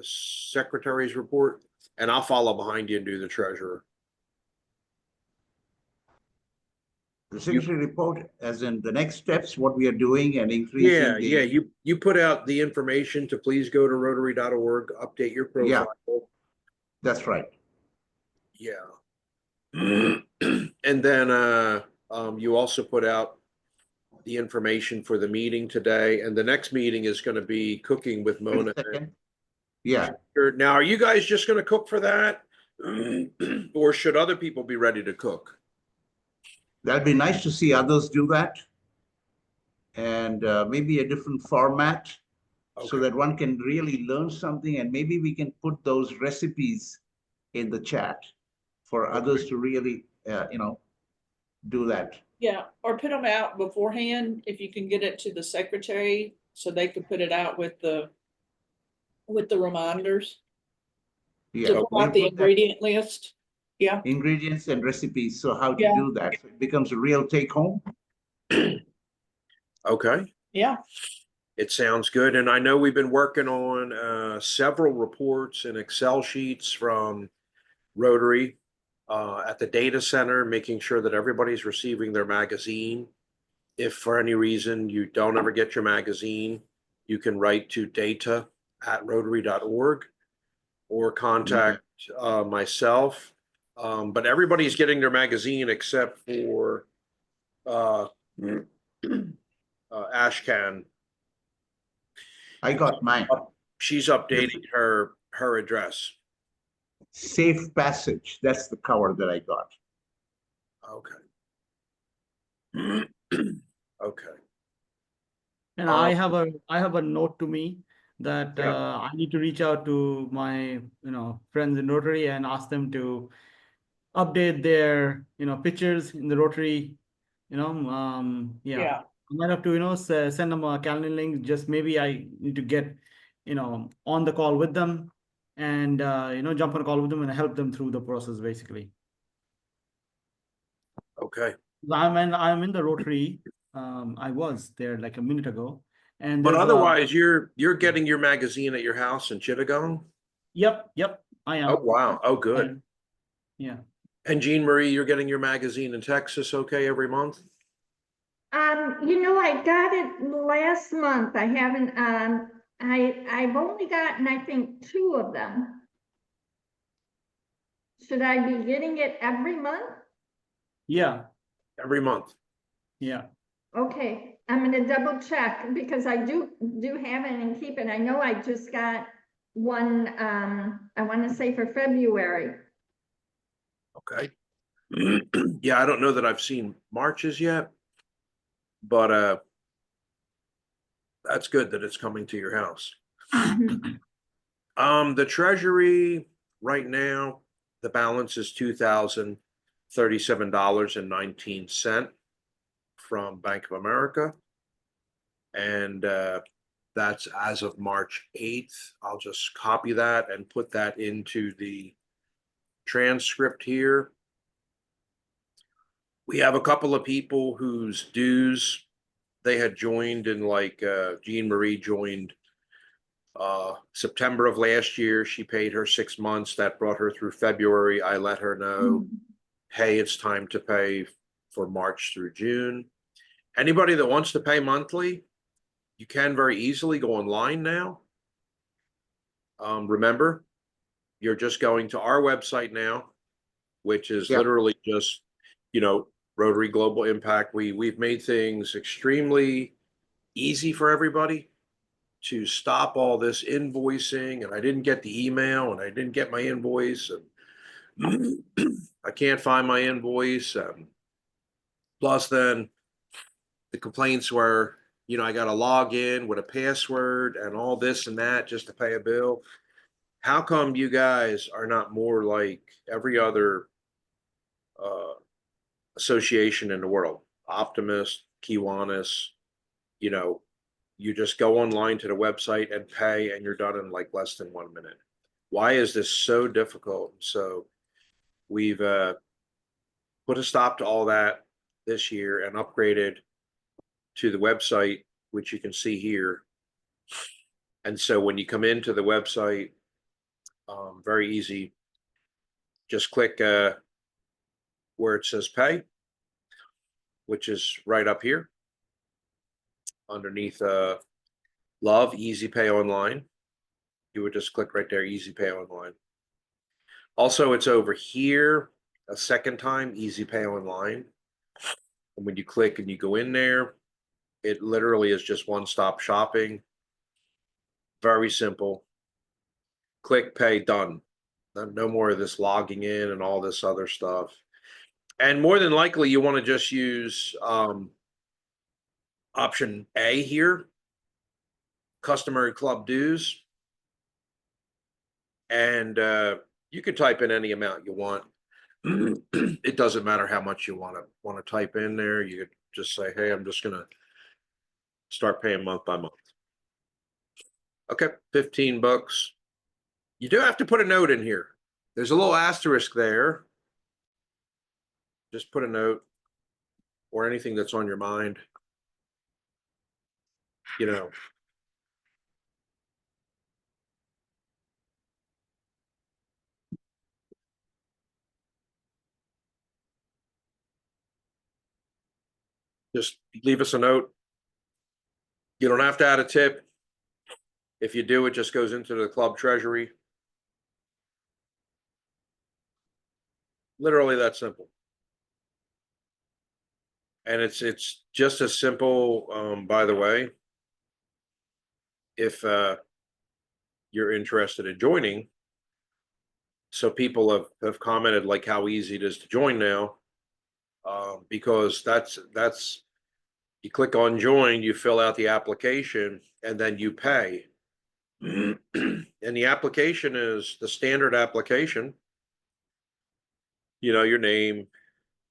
secretary's report? And I'll follow behind you and do the treasurer. The secretary report, as in the next steps, what we are doing and increasing the. Yeah, you put out the information to please go to rotary.org, update your profile. That's right. Yeah. And then you also put out the information for the meeting today, and the next meeting is going to be cooking with Mona. Yeah, Now, are you guys just going to cook for that? Or should other people be ready to cook? that'd be nice to see others do that. And maybe a different format so that one can really learn something, and maybe we can put those recipes in the chat for others to really, do that. Yeah, or put them out beforehand if you can get it to the secretary so they could put it out with the reminders. Yeah, To pull out the ingredient list. Yeah. ingredients and recipes. So how to Yeah. do that? So it becomes a real take home. Okay. Yeah. It sounds good. And I know we've been working on several reports and Excel sheets from Rotary at the data center, making sure that everybody's receiving their magazine. If for any reason you don't ever get your magazine, you can write to data@rotary.org or contact myself. But everybody's getting their magazine except for Ashcan. I got mine. She's updating her address. Safe Passage. That's the cover that I got. Okay. Okay. And I have a note to me that I need to reach out to my friends in Rotary and ask them to update their, pictures in the Rotary, yeah. Yeah. I might have to, send them a calendar link. Just maybe I need to get, on the call with them and, jump on a call with them and help them through the process, basically. Okay. I'm in the Rotary. I was there like a minute ago. And But there's otherwise, you're getting your magazine at your house in Chittagong? Yep, I am. Oh, wow. Oh, good. And- Yeah. And Jean Marie, you're getting your magazine in Texas, okay, every month? I got it last month. I haven't, I've only gotten, I think, 2 of them. Should I be getting it every month? Yeah, Every month. yeah. Okay, I'm gonna double check because I do have it and keep it. I know I just got one, I want to say for February. Okay. Yeah, I don't know that I've seen Marches yet, but that's good that it's coming to your house. The treasury right now, the balance is $2,037.19 from Bank of America. And that's as of March 8th. I'll just copy that and put that into the transcript here. We have a couple of people whose dues they had joined in like Jean Marie joined September of last year. She paid her 6 months. That brought her through February. I let her know, hey, it's time to pay for March through June. Anybody that wants to pay monthly, you can very easily go online now. Remember, you're just going to our website now, which is literally just, Rotary Global Impact. We've made things extremely easy for everybody to stop all this invoicing, and I didn't get the email and I didn't get my invoice and I can't find my invoice. Plus then the complaints were, I got to log in with a password and all this and that just to pay a bill. How come you guys are not more like every other association in the world? Optimist, Kiwanis, you just go online to the website and pay and you're done in like less than 1 minute. Why is this so difficult? So we've put a stop to all that this year and upgraded to the website, which you can see here. And so when you come into the website, very easy, just click where it says pay, which is right up here underneath Love Easy Pay Online. You would just click right there, Easy Pay Online. Also, it's over here a second time, Easy Pay Online. And when you click and you go in there, it literally is just one-stop shopping. Very simple. Click, pay, done. No more of this logging in and all this other stuff. And more than likely, you want to just use option A here, customary club dues. And you could type in any amount you want. It doesn't matter how much you want to type in there. You could just say, hey, I'm just going to start paying month by month. Okay, $15. You do have to put a note in here. There's a little asterisk there. Just put a note or anything that's on your mind. Just leave us a note. You don't have to add a tip. If you do, it just goes into the club treasury. Literally that simple. And it's just as simple, by the way, if you're interested in joining. So people have commented like how easy it is to join now, because that's you click on join, you fill out the application, and then you pay. And the application is the standard application. your name,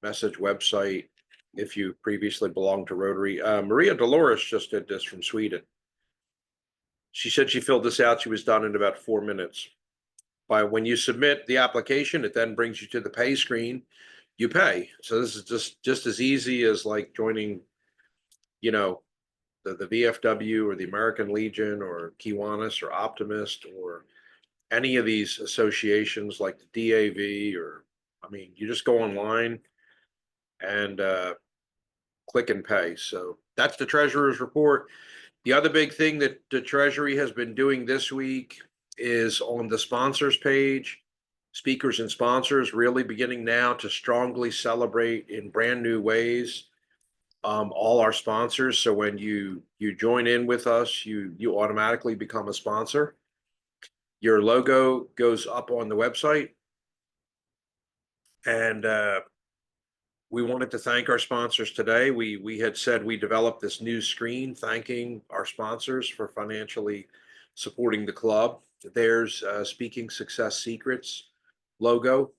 message, website, if you previously belonged to Rotary. Maria Dolores just did this from Sweden. She said she filled this out. She was done in about 4 minutes. When you submit the application, it then brings you to the pay screen. You pay. So this is just as easy as like joining, the VFW or the American Legion or Kiwanis or Optimist or any of these associations like the DAV, or you just go online and click and pay. So that's the treasurer's report. The other big thing that the Treasury has been doing this week is on the sponsors page. Speakers and sponsors really beginning now to strongly celebrate in brand new ways all our sponsors. So when you join in with us, you automatically become a sponsor. Your logo goes up on the website, and we wanted to thank our sponsors today. We had said we developed this new screen thanking our sponsors for financially supporting the club. There's Speaking Success Secrets logo.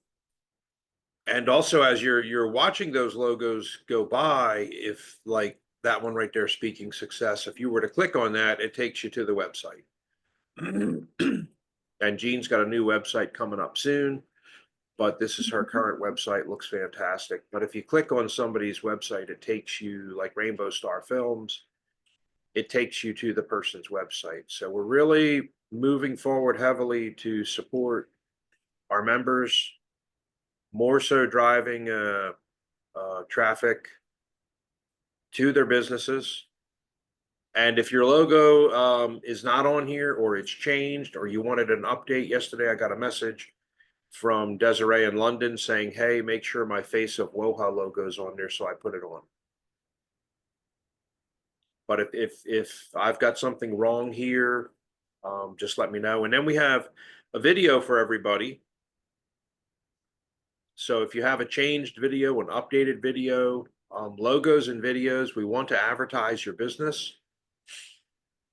And also, as you're watching those logos go by, if like that one right there, Speaking Success, if you were to click on that, it takes you to the website. And Jean's got a new website coming up soon, but this is her current website. Looks fantastic. But if you click on somebody's website, it takes you, like Rainbow Star Films, it takes you to the person's website. So we're really moving forward heavily to support our members, more so driving traffic to their businesses. And if your logo is not on here, or it's changed, or you wanted an update, yesterday I got a message from Desiree in London saying, hey, make sure my Face of Woha logo is on there, so I put it on. But if I've got something wrong here, just let me know. And then we have a video for everybody. So if you have a changed video, an updated video, logos and videos, we want to advertise your business.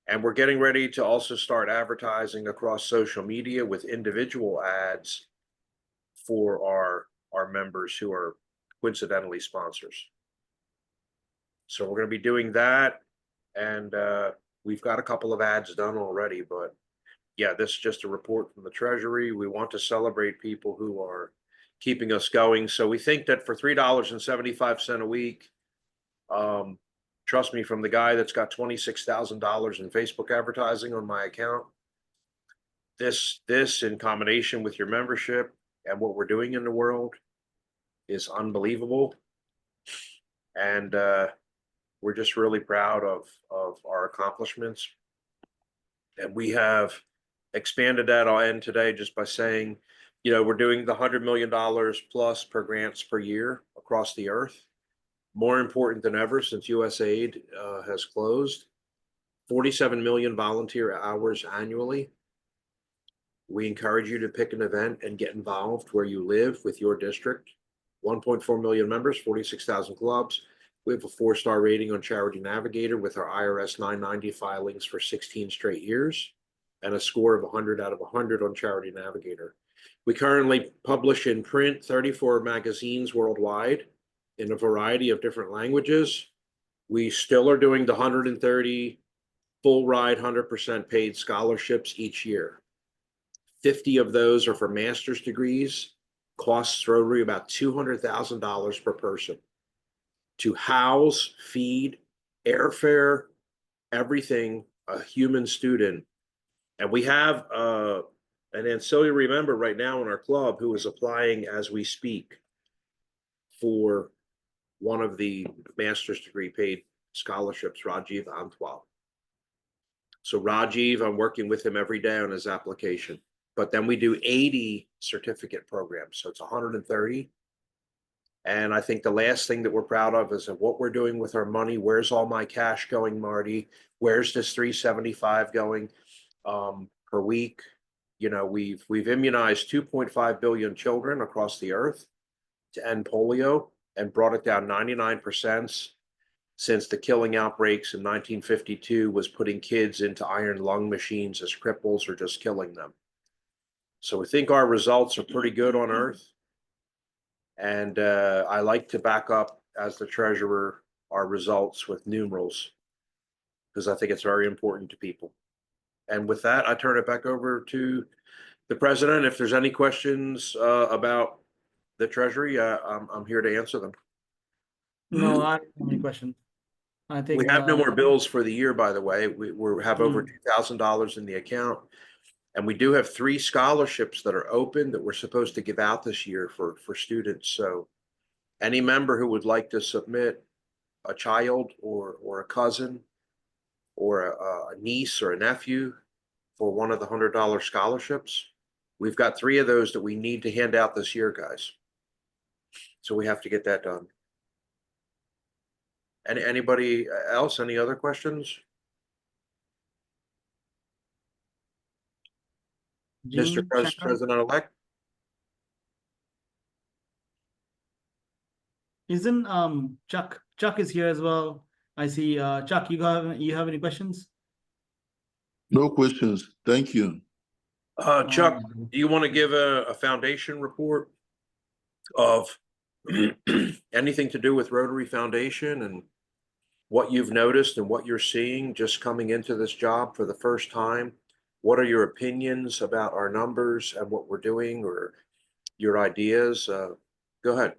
And we're getting ready to also start advertising across social media with individual ads for our members who are coincidentally sponsors. So we're going to be doing that. And we've got a couple of ads done already. But yeah, this is just a report from the Treasury. We want to celebrate people who are keeping us going. So we think that for $3.75 a week, trust me, from the guy that's got $26,000 in Facebook advertising on my account, this in combination with your membership and what we're doing in the world is unbelievable. And we're just really proud of our accomplishments. And we have expanded that. I'll end today just by saying, we're doing the $100 million plus per grants per year across the earth. More important than ever since USAID has closed. 47 million volunteer hours annually. We encourage you to pick an event and get involved where you live with your district. 1.4 million members, 46,000 clubs. We have a 4-star rating on Charity Navigator with our IRS 990 filings for 16 straight years, and a score of 100 out of 100 on Charity Navigator. We currently publish in print 34 magazines worldwide in a variety of different languages. We still are doing the 130 full ride, 100% paid scholarships each year. 50 of those are for master's degrees, costs Rotary about $200,000 per person to house, feed, airfare, everything a human student. And we have an ancillary member right now in our club who is applying as we speak for one of the master's degree paid scholarships, Rajiv Antwal. So Rajiv, I'm working with him every day on his application. But then we do 80 certificate programs. So it's 130. And I think the last thing that we're proud of is what we're doing with our money. Where's all my cash going, Marty? Where's this 375 going per week? We've immunized 2.5 billion children across the earth to end polio and brought it down 99% since the killing outbreaks in 1952 was putting kids into iron lung machines as cripples or just killing them. So we think our results are pretty good on earth. And I like to back up as the treasurer our results with numerals because I think it's very important to people. And with that, I turn it back over to the president. If there's any questions about the treasury, I'm here to answer them. No, I don't have any questions. I think We have no more bills for the year, by the way. We have over $2,000 in the account. And we do have 3 scholarships that are open that we're supposed to give out this year for students. So any member who would like to submit a child or a cousin or a niece or a nephew for one of the $100 scholarships, we've got 3 of those that we need to hand out this year, guys. So we have to get that done. Anybody else? Any other questions? Mr. President-elect? Isn't Chuck is here as well. I see Chuck, you have any questions? No questions. Thank you. Chuck, do you want to give a foundation report of anything to do with Rotary Foundation and what you've noticed and what you're seeing just coming into this job for the first time? What are your opinions about our numbers and what we're doing, or your ideas? Go ahead.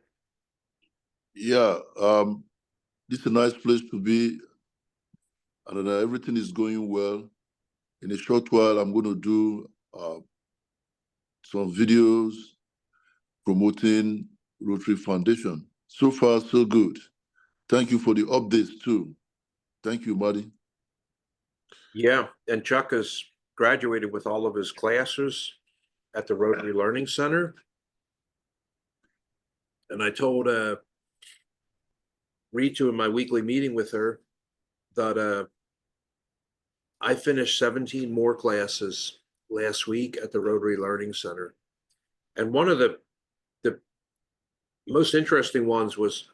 Yeah, this is a nice place to be, and everything is going well. In a short while, I'm going to do some videos promoting Rotary Foundation. So far, so good. Thank you for the updates too. Thank you, Marty. Yeah, and Chuck has graduated with all of his classes at the Rotary Learning Center. And I told Ritu in my weekly meeting with her that I finished 17 more classes last week at the Rotary Learning Center. And one of the most interesting ones was,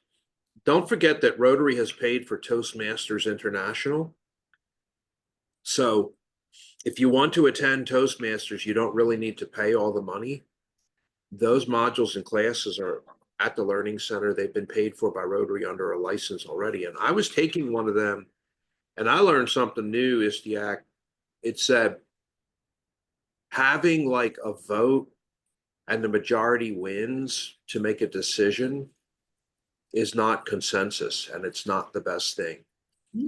don't forget that Rotary has paid for Toastmasters International. So if you want to attend Toastmasters, you don't really need to pay all the money. Those modules and classes are at the Learning Center. They've been paid for by Rotary under a license already. And I was taking one of them, and I learned something new, Istiak. It said having like a vote and the majority wins to make a decision is not consensus, and it's not the best thing.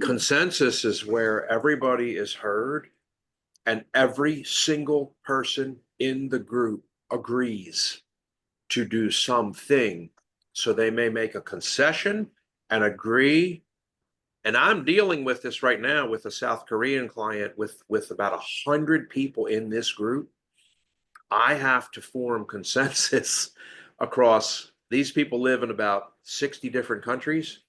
Consensus is where everybody is heard and every single person in the group agrees to do something. So they may make a concession and agree. And I'm dealing with this right now with a South Korean client with about 100 people in this group. I have to form consensus across, these people live in about 60 different countries.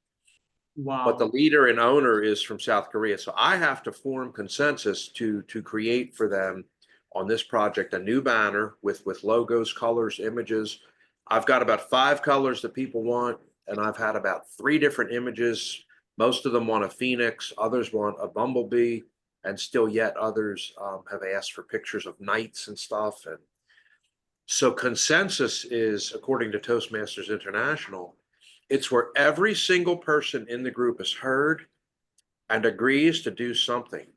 Wow. But the leader and owner is from South Korea. So I have to form consensus to create for them on this project a new banner with logos, colors, images. I've got about 5 colors that people want, and I've had about 3 different images. Most of them want a phoenix, others want a bumblebee, and still yet others have asked for pictures of knights and stuff. And so consensus is, according to Toastmasters International, it's where every single person in the group is heard and agrees to do something,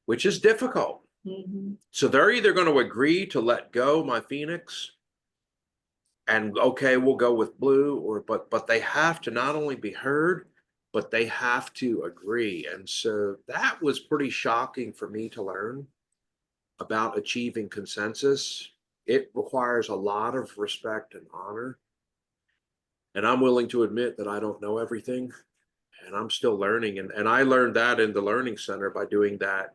which is difficult. So they're either going to agree to let go my phoenix and okay, we'll go with blue, or but they have to not only be heard, but they have to agree. And so that was pretty shocking for me to learn about achieving consensus. It requires a lot of respect and honor. And I'm willing to admit that I don't know everything, and I'm still learning. And I learned that in the Learning Center by doing that.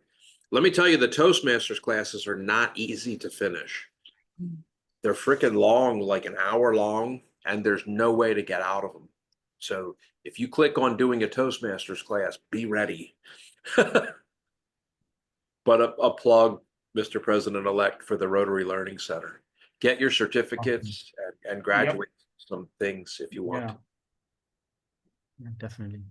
Let me tell you, the Toastmasters classes are not easy to finish. They're freaking long, like an hour long, and there's no way to get out of them. So if you click on doing a Toastmasters class, be ready. But a plug, Mr. President-elect, for the Rotary Learning Center. Get your certificates and graduate some things if you want. Yeah, definitely.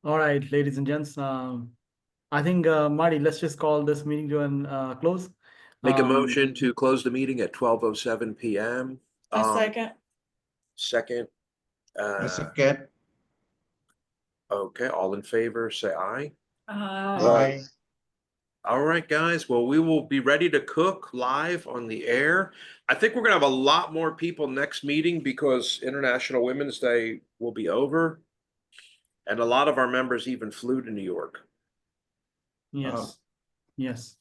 All right, ladies and gents. I think, Marty, let's just call this meeting to an close. Make a motion to close the meeting at 12:07 p.m. A second. second. A second. Okay, all in favor, say aye. Bye. All right, guys. Well, we will be ready to cook live on the air. I think we're gonna have a lot more people next meeting because International Women's Day will be over. And a lot of our members even flew to New York. Yes. Yes.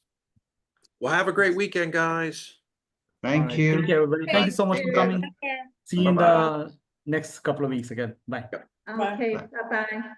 Well, have a great weekend, guys. Thank Alright, you. Thank you, everybody. Thank you so much for you. coming. Yeah. See you in Bye-bye. the next couple of weeks again. Bye. Okay, bye-bye.